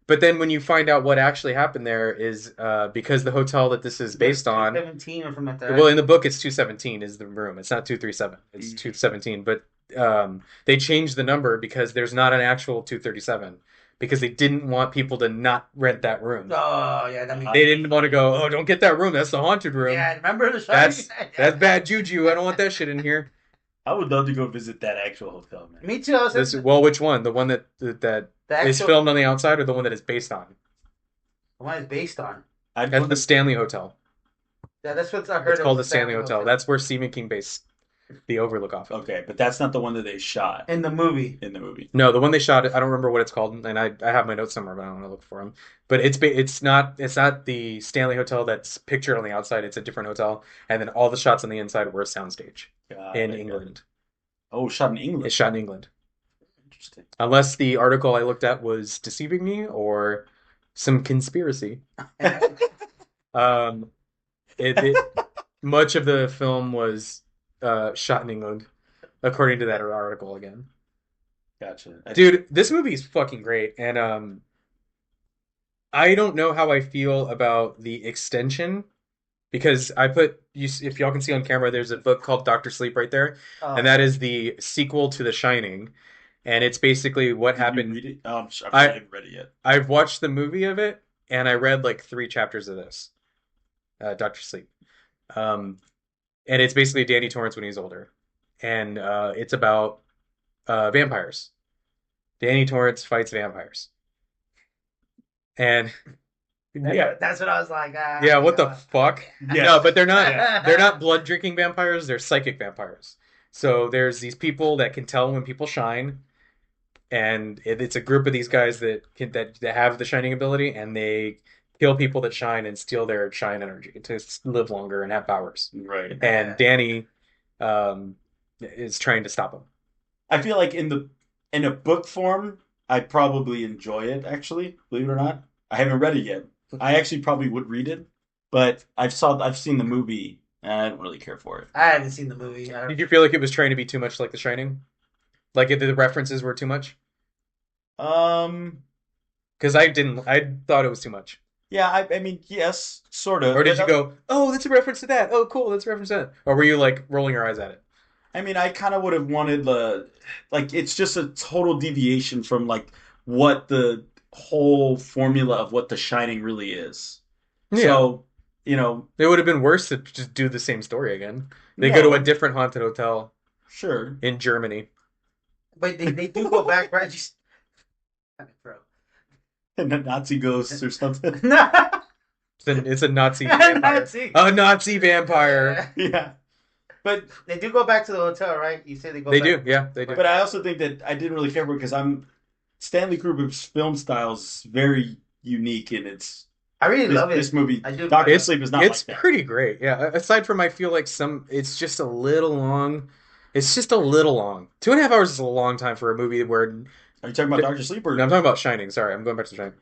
But then when you find out what actually happened there is because the hotel that this is based on, 17 or something like that. well, in the book it's 217 is the room. It's not 237. It's 217. But they changed the number because there's not an actual 237 because they didn't want people to not rent that room. Oh yeah, that makes They didn't want to go, oh, don't get that room. That's the haunted room. Yeah, remember the show? That's bad juju. I don't want that shit in here. I would love to go visit that actual hotel, man. Me too. I was Well, which one? The one that the is actual filmed on the outside or the one that it's based on? the one it's based on. I'd That's go the Stanley Hotel. Yeah, that's what I heard. It's called the Stanley Hotel. That's where Stephen King based the Overlook off of. Okay, but that's not the one that they shot in the movie. in the movie. No, the one they shot, I don't remember what it's called, and I have my notes somewhere, but I don't want to look for them. But it's not the Stanley Hotel that's pictured on the outside. It's a different hotel, and then all the shots on the inside were a soundstage in England. Oh, shot in England. It's shot in England. Interesting. Unless the article I looked at was deceiving me or some conspiracy. Um, much of the film was shot in England, according to that article again. Gotcha. Dude, this movie is fucking great, and I don't know how I feel about the extension because if y'all can see on camera, there's a book called Doctor Sleep right there, and that is the sequel to The Shining, and it's basically what happened. Did you read it? Oh, I haven't read it yet. I've watched the movie of it, and I read like 3 chapters of this, Doctor Sleep, and it's basically Danny Torrance when he's older, and it's about vampires. Danny Torrance fights vampires, and yeah, That's what I was like. yeah, what the fuck? Yes. No, but they're not blood drinking vampires. They're psychic vampires. So there's these people that can tell when people shine, and it's a group of these guys that have the shining ability, and they kill people that shine and steal their shine energy to live longer and have powers. Right. And Danny is trying to stop them. I feel like in a book form, I'd probably enjoy it. Actually, believe it or not, I haven't read it yet. I actually probably would read it, but I've seen the movie and I don't really care for it. I haven't seen the movie. Did you feel like it was trying to be too much like The Shining? Like if the references were too much? Because I didn't. I thought it was too much. Yeah, I mean, yes, sort of. Or did But, you go, oh, that's a reference to that. Oh, cool, that's a reference to that. Or were you like rolling your eyes at it? I mean, I kind of would have wanted like it's just a total deviation from like what the whole formula of what The Shining really is. Yeah. So, It would have been worse to just do the same story again. They No. go to a different haunted hotel sure. in Germany. But they do go back, right? Just... Bro. And the Nazi ghosts or something. It's a Nazi vampire. Nazi. A Nazi vampire. Yeah. But They do go back to the hotel, right? You say they go. They back. do, yeah, they do. but I also think that I didn't really care for it because Stanley Kubrick's film style is very unique, and it's I really love it. this movie. I do. Doctor Sleep is not It's like that. pretty great, yeah. Aside from, I feel like it's just a little long. It's just a little long. 2.5 hours is a long time for a movie where. Are you talking about Doctor Sleep or? No, I'm talking about Shining. Sorry, I'm going back to Shining.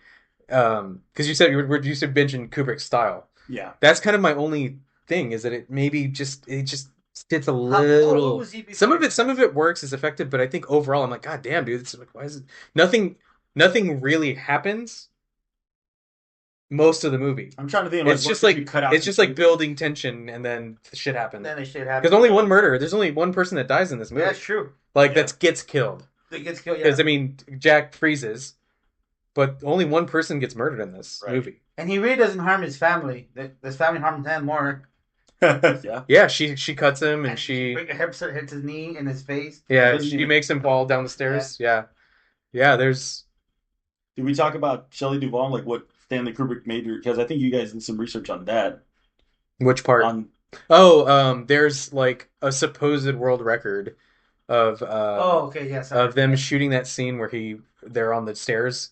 Because you said you said mention Kubrick's style. Yeah. That's kind of my only thing is that it just gets a What little. was he before? Some of it works, is effective, but I think overall I'm like, God damn, dude, it's like, why is it nothing really happens most of the movie. I'm trying to think. It's what just could like you cut out it's just to- like building tension, and then shit happens. Then the shit happens. Because only one murder. There's only one person that dies in this movie. Yeah, that's true. Like Yeah. that gets killed. It gets killed. Yeah. Because I mean, Jack freezes, but only one person gets murdered in this Right. movie. And he really doesn't harm his family. His family harms him more. Yeah. Yeah, she cuts him, and she hits his knee in his face. yeah Doesn't she even- makes him fall down the stairs. Yeah. There's Did we talk about Shelley Duvall, like what Stanley Kubrick made her? Because I think you guys did some research on that. which part? There's like a supposed world record of Okay, yes. of them shooting that scene where they're on the stairs.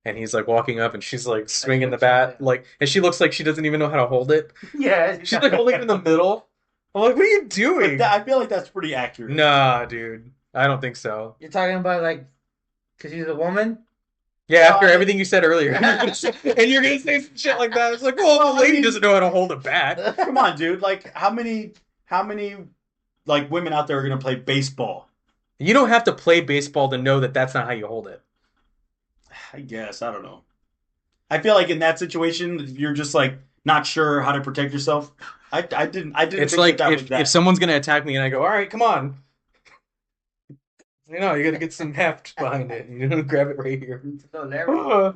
And he's like walking up, and she's like swinging the bat, like, and she looks like she doesn't even know how to hold it. Yeah. She's like holding it in the middle. I'm like, what are you doing? I feel like that's pretty accurate. Nah, dude, I don't think so. You're talking about like, because she's a woman. Yeah, after No, everything you said earlier, and you're gonna say some shit like that. It's like, well, the lady doesn't know how to hold a bat. Come on, dude. Like, how many like women out there are gonna play baseball? You don't have to play baseball to know that that's not how you hold it. I guess I don't know. I feel like in that situation, you're just like not sure how to protect yourself. I didn't. It's think like that was that. if someone's gonna attack me and I go, all right, come on. You know, you gotta get some heft behind it. You know, grab it right here. So there.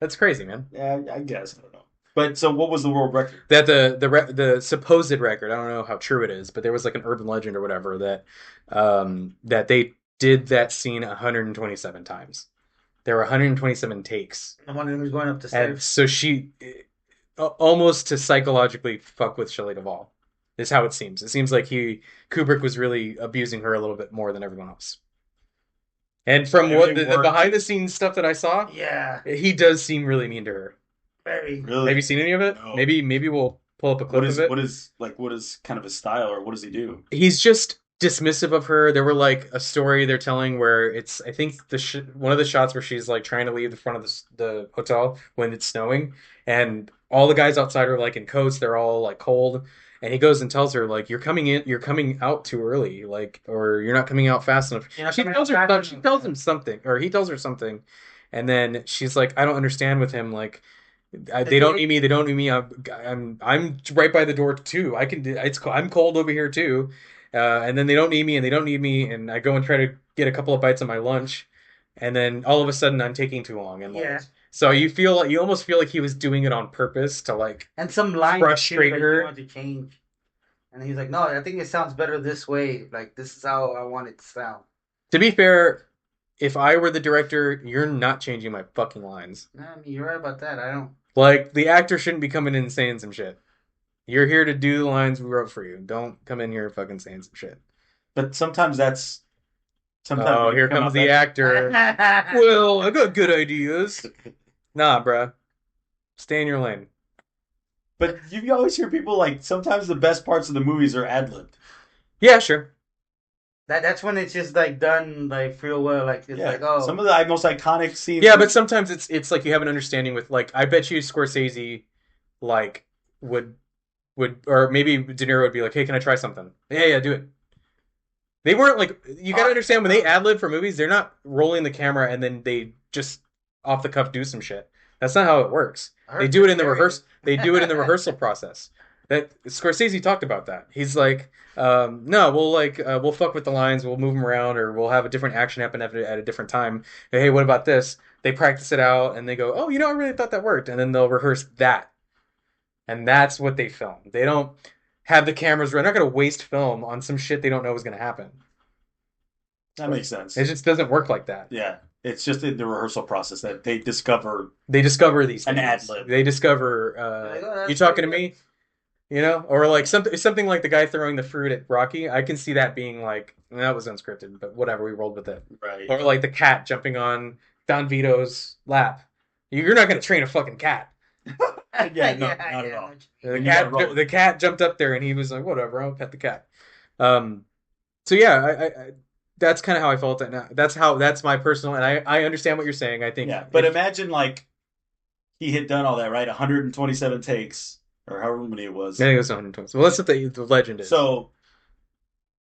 That's crazy, man. Yeah, I guess I don't know. But so, what was the world record? That the supposed record, I don't know how true it is, but there was like an urban legend or whatever that they did that scene 127 times. There were 127 takes. The one who's going up the And stairs. so she almost to psychologically fuck with Shelley Duvall is how it seems. It seems like Kubrick was really abusing her a little bit more than everyone else. And from what Everything the worked. behind the scenes stuff that I saw, Yeah. he does seem really mean to her. Very. Really? Have you seen any of it? No. Maybe we'll pull up a clip of it. What is kind of his style, or what does he do? He's just dismissive of her. There were like a story they're telling where it's I think one of the shots where she's like trying to leave the front of the hotel when it's snowing, and all the guys outside are like in coats. They're all like cold, and he goes and tells her like you're coming out too early, like, or you're not coming out fast enough. You're not She coming tells out her fast she enough. tells him something, or he tells her something, and then she's like, I don't understand with him, like. They don't need me. They don't need me. I'm right by the door too. I can do. I'm cold over here too. And then they don't need me, and they don't need me, and I go and try to get a couple of bites of my lunch, and then all of a sudden I'm taking too long. And like, Yeah. so you almost feel like he was doing it on purpose to like. And some lines Frustrate that her. he wanted to change. And he's like, no, I think it sounds better this way. Like, this is how I want it to sound. To be fair, if I were the director, you're not changing my fucking lines. No, I mean, you're right about that. I don't. Like the actor shouldn't be coming in and saying some shit. You're here to do the lines we wrote for you. Don't come in here fucking saying some shit. But sometimes that's. Sometimes Oh, you here come comes out the that- actor. Well, I got good ideas. Nah, bruh. Stay in your lane. But you always hear people like sometimes the best parts of the movies are ad libbed. Yeah, sure. That's when it's just like done like real well. Like it's Yeah, like, oh, some of the most iconic scenes. Yeah, but sometimes it's like you have an understanding with like I bet you Scorsese like would or maybe De Niro would be like, hey, can I try something? Yeah, do it. They weren't like you gotta understand when they ad lib for movies, they're not rolling the camera and then they just off the cuff do some shit. That's not how it works. I heard They do it in the very- rehearse. They do it in the rehearsal process. That Scorsese talked about that. He's like, no, we'll fuck with the lines. We'll move them around, or we'll have a different action happen at a different time. Hey, what about this? They practice it out, and they go, oh, I really thought that worked, and then they'll rehearse that, and that's what they film. They don't have the cameras. They're not going to waste film on some shit they don't know is going to happen. that makes sense. It just doesn't work like that. Yeah, It's just in the rehearsal process that they discover They discover these an things. ad-lib. They discover, Like, oh, that's you talking to pretty me? You know, or like something like the guy throwing the fruit at Rocky. I can see that being like that was unscripted, but whatever, we rolled with it. right. Or like the cat jumping on Don Vito's lap. You're not gonna train a fucking cat. Yeah, no, not at all. The You gotta roll cat, with the cat jumped up there and he was like, "Whatever, I'll pet the cat." Um, so yeah, that's kind of how I felt. That's my personal, and I understand what you're saying. I think, Yeah, but imagine like he had done all that, right? 127 takes or however many it was. I think it was 120. Well, that's what the legend is. So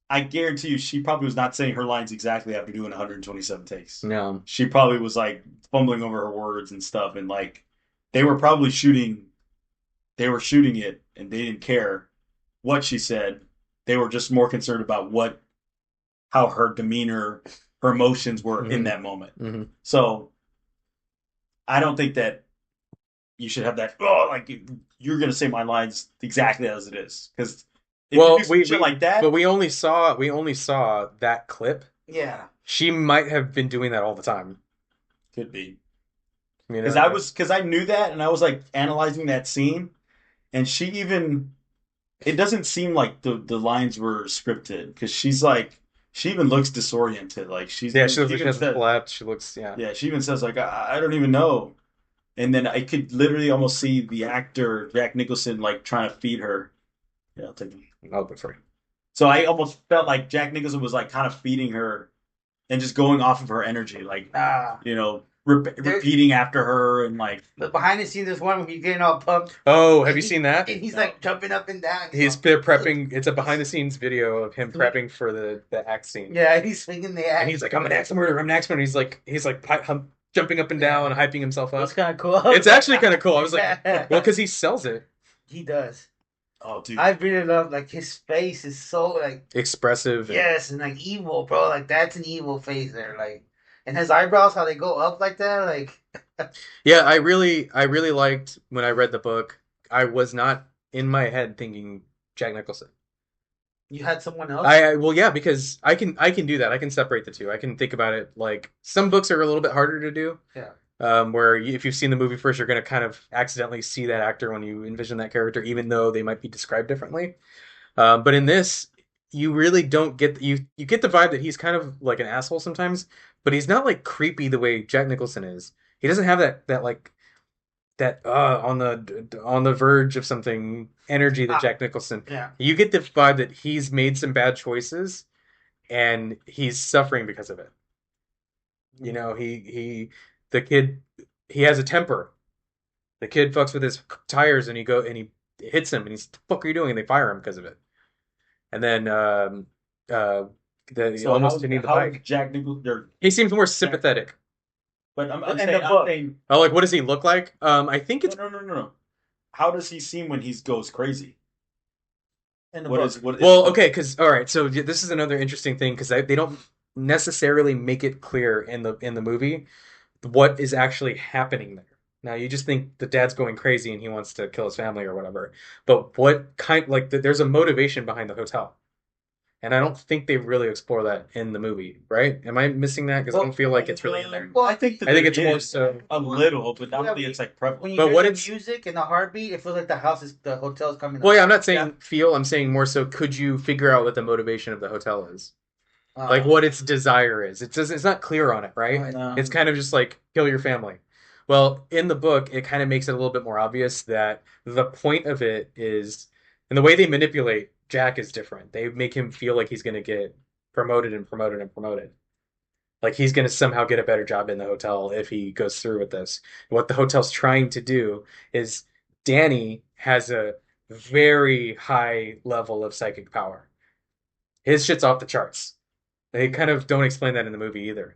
I guarantee you, she probably was not saying her lines exactly after doing 127 takes. No, She probably was like fumbling over her words and stuff, and like they were probably shooting. They were shooting it, and they didn't care what she said. They were just more concerned about how her demeanor, her emotions were in that moment. Mm-hmm. So I don't think that you should have that. Oh, like you're gonna say my lines exactly as it is, because if you do some shit like that. But we only saw that clip. Yeah. She might have been doing that all the time. Could be. You Because because I knew that, and I was like analyzing that scene, and it doesn't seem like the lines were scripted, because she even looks disoriented, like she looks like she hasn't slept. She looks yeah. She even says like I don't even know, and then I could literally almost see the actor Jack Nicholson like trying to feed her. Yeah, I'll take him. I'll be free. So I almost felt like Jack Nicholson was like kind of feeding her, and just going off of her energy, like repeating after her, and like. But behind the scenes, there's one where he's getting all pumped. Oh, have you seen that? And he's like jumping up and down. They're prepping. It's a behind the scenes video of him prepping for the axe scene. Yeah, he's swinging the axe. And he's like, "I'm an axe murderer. I'm an axe murderer." He's like jumping up and down and hyping himself up. It's kind of cool. It's actually kind of cool. I was like, well, because he sells it. He does. Oh, dude. I really love, like, his face is so, like... expressive. Yes, and, like, evil, bro. Like, that's an evil face there. Like, and his eyebrows, how they go up like that, like... Yeah, I really liked when I read the book. I was not in my head thinking Jack Nicholson. You had someone else? Well, yeah, because I can do that. I can separate the two. I can think about it like some books are a little bit harder to do. Yeah. Where if you've seen the movie first, you're going to kind of accidentally see that actor when you envision that character, even though they might be described differently. But in this, you really don't get you get the vibe that he's kind of like an asshole sometimes, but he's not like creepy the way Jack Nicholson is. He doesn't have that like that on the verge of something energy that Jack Nicholson. Yeah. You get the vibe that he's made some bad choices, and he's suffering because of it. You know, the kid, he has a temper. The kid fucks with his tires, and he hits him, and he's, "The fuck are you doing?" And they fire him because of it. And then almost didn't need the bike. Jack Nicholson? He seems more sympathetic. But I'm saying, oh, like what does he look like? I think it's no. How does he seem when he goes crazy? In the book. Well, okay, because all right, so this is another interesting thing because they don't necessarily make it clear in the movie what is actually happening there. Now you just think the dad's going crazy and he wants to kill his family or whatever, but what kind there's a motivation behind the hotel, and I don't think they really explore that in the movie, right? Am I missing that? Because I don't feel like it's really in there. Well, I think it's more so a little, but I don't think it's like prevalent. When you but hear what the it's music and the heartbeat, it feels like the hotel's coming. Well, yeah, I'm not saying feel. I'm saying more so. Could you figure out what the motivation of the hotel is? Like what its desire is. It's not clear on it, right? No. It's kind of just like kill your family. Well, in the book, it kind of makes it a little bit more obvious that the point of it is, and the way they manipulate Jack is different. They make him feel like he's going to get promoted and promoted and promoted. Like he's going to somehow get a better job in the hotel if he goes through with this. And what the hotel's trying to do is Danny has a very high level of psychic power. His shit's off the charts. They kind of don't explain that in the movie either.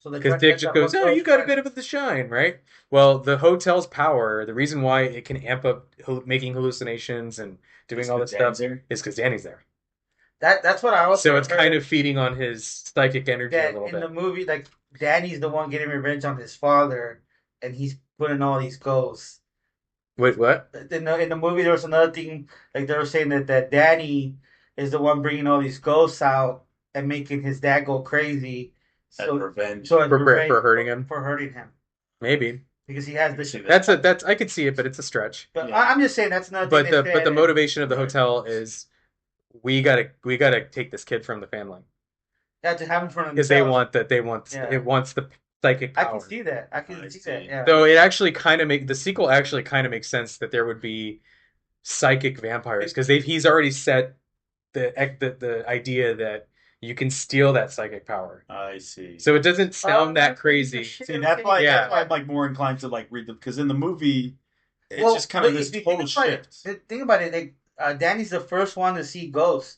Because Dick just goes, "Oh, you got a bit of the shine, right?" Well, the hotel's power, the reason why it can amp up making hallucinations and doing all this stuff is because Danny's there. That's what I also. So it's kind of feeding on his psychic energy a little bit. In the movie, like Danny's the one getting revenge on his father, and he's putting all these ghosts. Wait, what? In the movie, there was another thing, like they were saying that Danny is the one bringing all these ghosts out and making his dad go crazy, As revenge. So as For revenge hurting him? For hurting him. Maybe. Because he has I this. can see that. That's I could see it, but it's a stretch. But Yeah. I'm just saying that's another But thing. the motivation of the hotel is we gotta take this kid from the family Yeah, to have him for because themselves. it wants the psychic I power. can see that. I I see see. that. Yeah. So it actually kind of the sequel actually kind of makes sense that there would be psychic vampires because he's already set the idea that you can steal that psychic power. I see. So it doesn't sound that crazy. See, that's why I'm like more inclined to like read them because in the movie, it's just kind of this total shift. Think about it. Like, Danny's the first one to see ghosts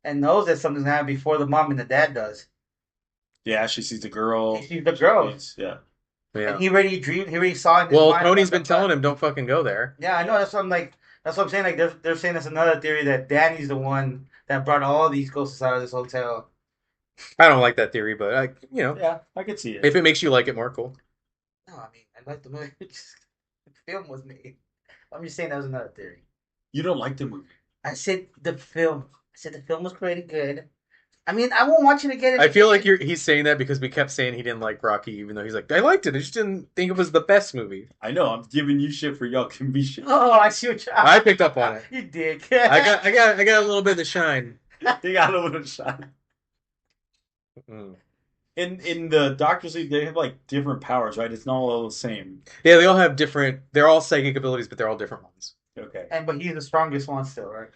and knows that something's happening before the mom and the dad does. Yeah, she sees the girl. He sees the girl. Yeah. And he already dreamed. He already saw in his mind. Tony's been telling him, "Don't fucking go there." Yeah, I know. That's what I'm like. That's what I'm saying. Like they're saying that's another theory that Danny's the one that brought all these ghosts out of this hotel. I don't like that theory, but Yeah, I could see it. if it makes you like it more, cool. No, I mean I like the movie. The film was made. I'm just saying that was another theory. You don't like the movie? I said the film. I said the film was pretty good. I mean, I won't watch it again. I feel like he's saying that because we kept saying he didn't like Rocky, even though he's like, I liked it. I just didn't think it was the best movie. I know. I'm giving you shit for y'all can be shit. Oh, I see what I picked up on it. You did. I got a little bit of the shine. They got a little bit of shot. Mm. In the Doctor Sleep, they have like different powers, right? It's not all the same. Yeah, they all have different. They're all psychic abilities, but they're all different ones. Okay. But he's the strongest one still, right?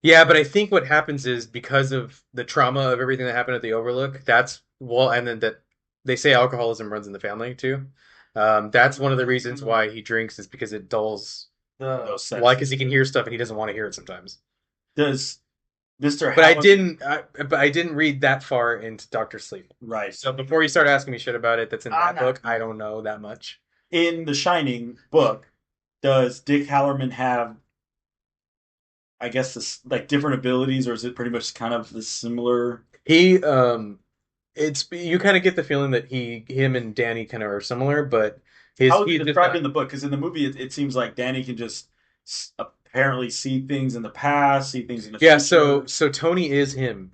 Yeah, but I think what happens is because of the trauma of everything that happened at the Overlook, and then that they say alcoholism runs in the family too. That's one of the reasons why he drinks is because it dulls Those senses. why because he can hear stuff and he doesn't want to hear it sometimes. Does Mr. But Howard... I didn't read that far into Doctor Sleep. Right. So before you start asking me shit about it, that's in that book. I don't know that much. In the Shining book, does Dick Hallorann have, I guess, this, like different abilities, or is it pretty much kind of the similar? He it's you kind of get the feeling that him and Danny kind of are similar, but how is it described in the book? Because in the movie, it seems like Danny can just apparently see things in the past, see things in the future. So Tony is him.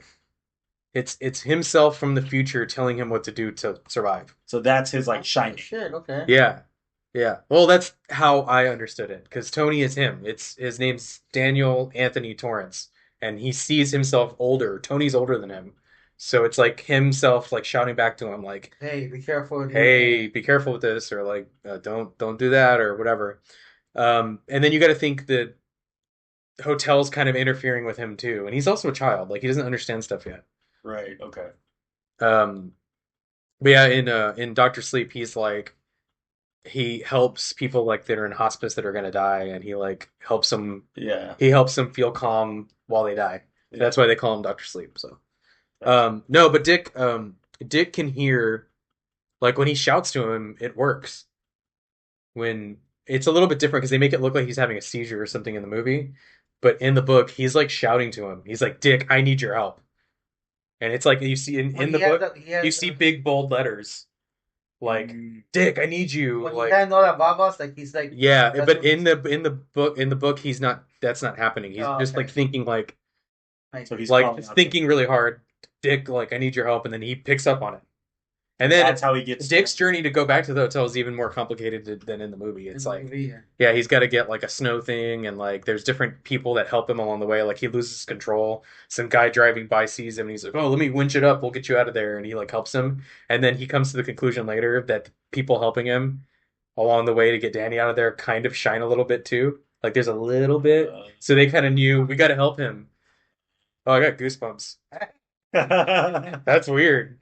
It's himself from the future telling him what to do to survive. So that's his like Shining. Shit. Okay. Yeah. Well, that's how I understood it because Tony is him. His name's Daniel Anthony Torrance, and he sees himself older. Tony's older than him, so it's like himself like shouting back to him like, "Hey, be careful! Hey, be careful with this," or like, "Don't do that," or whatever. And then you got to think that hotel's kind of interfering with him too, and he's also a child. Like he doesn't understand stuff yet. Right. Okay. But yeah, in Doctor Sleep, he's like. He helps people like that are in hospice that are gonna die, and he like helps them. Yeah. He helps them feel calm while they die. Yeah. That's why they call him Doctor Sleep. So, no, but Dick can hear, like when he shouts to him, it works. When it's a little bit different because they make it look like he's having a seizure or something in the movie, but in the book, he's like shouting to him. He's like, "Dick, I need your help," and it's like you see in the book, you see big bold letters. Like, Dick, I need you. When like, you guys know that Babas, like he's like, yeah, but in the book, he's not. That's not happening. He's just like thinking like, so he's like just thinking really hard. Dick, like I need your help, and then he picks up on it. And then that's how he gets. Dick's journey to go back to the hotel is even more complicated than in the movie. It's yeah, he's got to get like a snow thing, and like there's different people that help him along the way. Like he loses control. Some guy driving by sees him, and he's like, "Oh, let me winch it up. We'll get you out of there." And he like helps him. And then he comes to the conclusion later that the people helping him along the way to get Danny out of there kind of shine a little bit too. Like there's a little bit, so they kind of knew we got to help him. Oh, I got goosebumps. That's weird.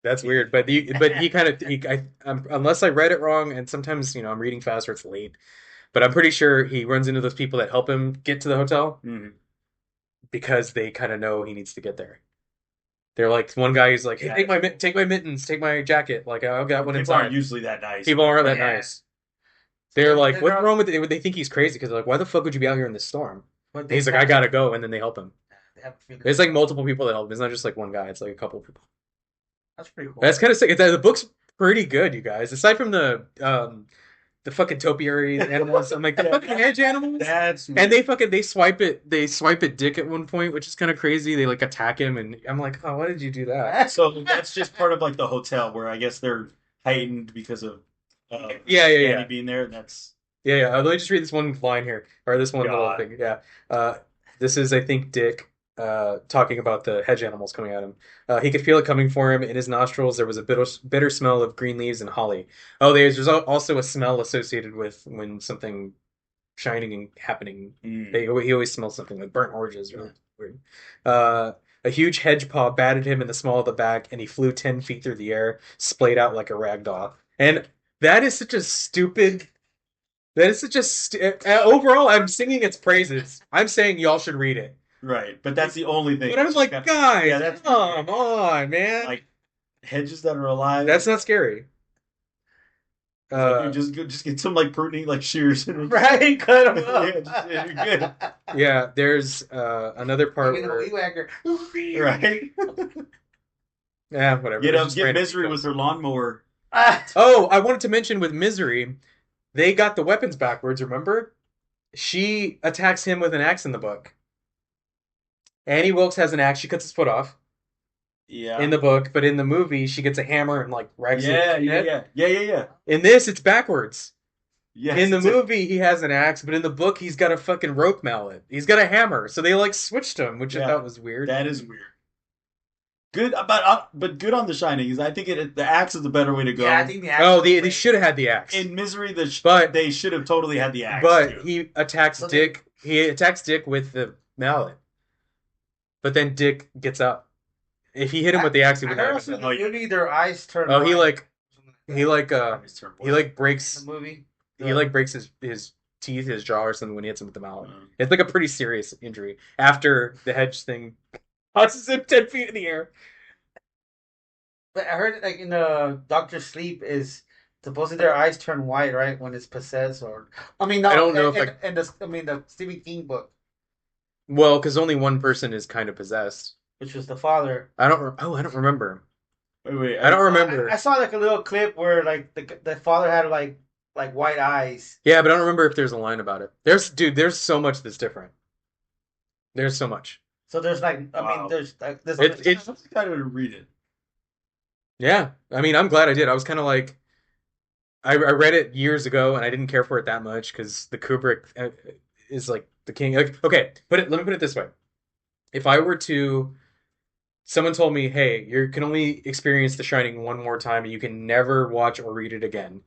That's weird, but he kind of unless I read it wrong, and sometimes I'm reading fast or it's late, but I'm pretty sure he runs into those people that help him get to the hotel because they kind of know he needs to get there. They're like one guy is like, "Hey, take my mittens, take my jacket." Like I've got one inside. People aren't usually that nice. People aren't that nice. They're like, "What's wrong with it?" They think he's crazy because they're like, "Why the fuck would you be out here in this storm?" And he's like, "I gotta go," and then they help him. It's like multiple people that help him. It's not just like one guy. It's like a couple of people. That's pretty cool. That's kind of sick. The book's pretty good, you guys. Aside from the the fucking topiary animals. I'm like, the fucking hedge animals. That's And they swipe it dick at one point, which is kind of crazy. They like attack him, and I'm like, oh, why did you do that? so that's just part of like the hotel where I guess they're heightened because of Yeah. Danny being there. That's Yeah. Let me just read this one line here, or this one little God. thing. Yeah. This is, I think, Dick talking about the hedge animals coming at him. He could feel it coming for him. In his nostrils, there was a bitter smell of green leaves and holly. Oh, there's also a smell associated with when something shining and happening. He always smells something like burnt oranges. Really weird. A huge hedge paw batted him in the small of the back, and he flew 10 feet through the air, splayed out like a rag doll. And that is such a stupid. That is such a. Overall, I'm singing its praises. I'm saying y'all should read it. right, but that's the only thing. But I'm like, guys, Yeah, that's- come on, man. like hedges that are alive. That's not scary. Like, just get some like pruning like shears and Right, cut him up. yeah, you're good. Yeah, there's another part You know, where, weed whacker. Right. yeah, whatever. Get It's up, just get random Misery details. with her lawnmower. Oh, I wanted to mention with Misery, they got the weapons backwards, remember? She attacks him with an axe in the book. Annie Wilkes has an axe, she cuts his foot off Yeah. in the book, but in the movie, she gets a hammer and like rags it. Yeah. In this, it's backwards. Yes, In the it's a- movie, he has an axe, but in the book, he's got a fucking rope mallet. He's got a hammer, so they like switched him, which I Yeah. thought was weird. that is weird. Good, but good on The Shining. I think the axe is the better way to go. Yeah, I think the Oh, they should have had the axe. In Misery, But- they should have totally had the axe. But too. he attacks So Dick. He attacks Dick with the mallet. But then Dick gets up. If he hit him with the axe, he I would heard not. also in have the movie their eyes turn. Oh, he white. like breaks in the movie. breaks his teeth, his jaw, or something when he hits him with the mallet. Mm. It's like a pretty serious injury after the hedge thing tosses him 10 feet in the air. But I heard like in the Doctor Sleep is supposedly their eyes turn white, right, when it's possessed, or I mean, no, I don't know if the Stephen King book, Well, because only one person is kind of possessed. which was the father. I don't remember. Wait, I don't remember. I saw like a little clip where like the father had like white eyes. Yeah, but I don't remember if there's a line about it. There's so much that's different. There's so much. So there's like I Wow. mean there's like there's It's I'm excited to read it. Yeah, I mean, I'm glad I did. I was kind of like, I read it years ago, and I didn't care for it that much because the Kubrick is like the king. Like, okay, let me put it this way: if I were to, someone told me, "Hey, you can only experience The Shining one more time, and you can never watch or read it again.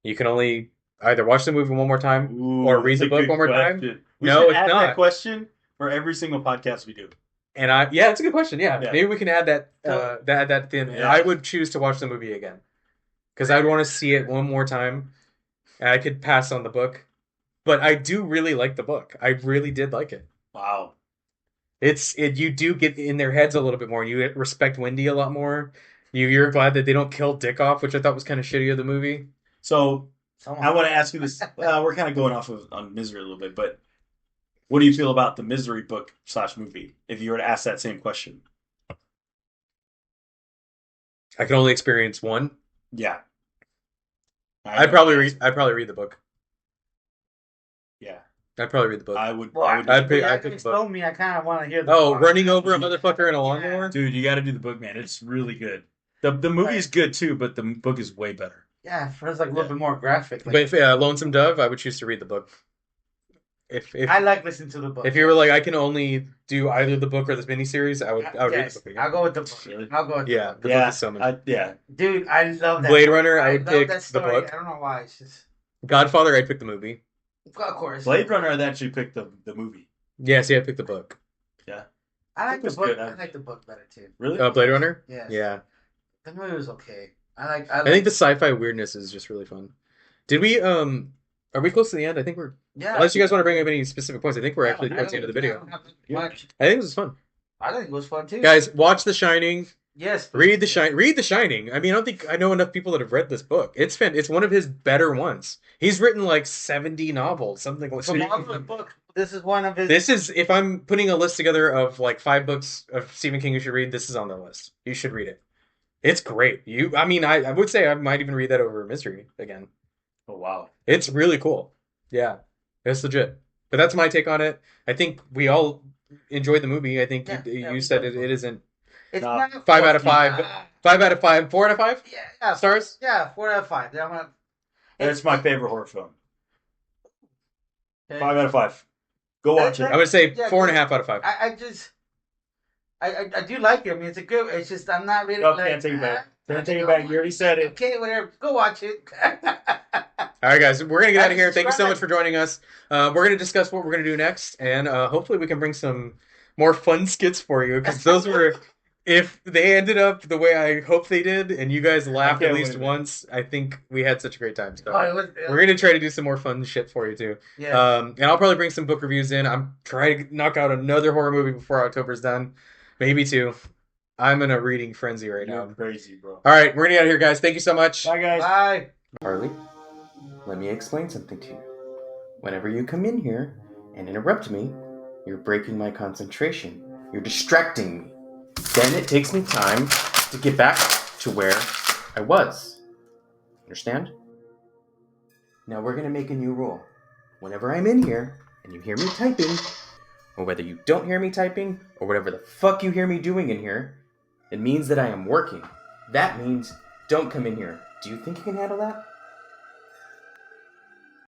You can only either watch the movie one more time Ooh, or read that's the a book good one more time." question. We No, should it's add not. that question for every single podcast we do. And yeah, it's a good question. Yeah, Yeah. maybe we can add that that thing. Yeah. I would choose to watch the movie again because I'd want to see it one more time. And I could pass on the book, but I do really like the book. I really did like it. Wow. You do get in their heads a little bit more. You respect Wendy a lot more. You're glad that they don't kill Dick off, which I thought was kind of shitty of the movie. So someone- I want to ask you this. We're kind of going off on Misery a little bit, but what do you feel about the Misery book / movie? If you were to ask that same question, I can only experience one. yeah, I'd probably read the book. Yeah, I'd probably read the book. I would. Well, I would I'd pick- yeah, I'd pick it's the book. told me I kind of want to hear. The Oh, part. running over a motherfucker in a lawnmower. dude, you got to do the book, man. It's really good. The movie's good too, but the book is way better. Yeah, it feels like a little bit more graphic. Like, But if Lonesome Dove, I would choose to read the book. If I like listening to the book. if you were like, I can only do either the book or this miniseries, I would read Yes, the book I'll again. go with the book. Really? I'll go with Yeah, the the Yeah, book is so much. yeah. dude. I love that. Blade Runner, I would love pick that the story. book. I don't know why. It's just Godfather, I'd pick the movie. of course. Blade Runner, I'd actually pick the movie. Yeah, see, I'd pick the book. Yeah, I like It the was book. good. I like the book better too. really. Blade Runner. Yes. Yeah, The movie was okay. I I think the sci-fi weirdness is just really fun. Did we Are we close to the end? I think we're. yeah. Unless you guys want to bring up any specific points, I think we're actually I towards the end of the video. don't have much. I think this is fun. I think it was fun too. Guys, watch The Shining. Yes. Read The Shining. I mean, I don't think I know enough people that have read this book. It's one of his better ones. He's written like 70 novels, something like From all the book, this is one of his. This is, if I'm putting a list together of like 5 books of Stephen King you should read, this is on the list. You should read it. It's great. I would say I might even read that over Misery again. Oh wow. It's really cool. Yeah, it's legit. But that's my take on it. I think we all enjoyed the movie. I think you we said did. it isn't It's No, not 5 out of 5. Ah, 5 out of 5. 4 out of 5 yeah, stars. yeah, 4 out of 5. That's my favorite horror film. Okay. 5 out of 5. Go watch I it. would say Yeah, 4.5 out of 5. I just I do like it. I mean, it's a good. It's just I'm not really No, like. can't take it back. Can't I take it don't back. want You already said it. Okay, whatever. Go watch it. All right, guys, we're gonna get I out of here. just Thank you so described- much for joining us. We're gonna discuss what we're gonna do next, and hopefully we can bring some more fun skits for you because those were. If they ended up the way I hope they did, and you guys laughed at can't least wait. once, I think we had such a great time. So Oh, it was, we're gonna try to do some more fun shit for you too. yeah. And I'll probably bring some book reviews in. I'm trying to knock out another horror movie before October's done, maybe two. I'm in a reading frenzy right You're now. crazy, bro. All right, we're gonna get out of here, guys. Thank you so much. Bye, guys. Bye. Harley, let me explain something to you. Whenever you come in here and interrupt me, you're breaking my concentration. You're distracting me. Then it takes me time to get back to where I was. Understand? Now we're gonna make a new rule. Whenever I'm in here and you hear me typing, or whether you don't hear me typing, or whatever the fuck you hear me doing in here, it means that I am working. That means don't come in here. Do you think you can handle that?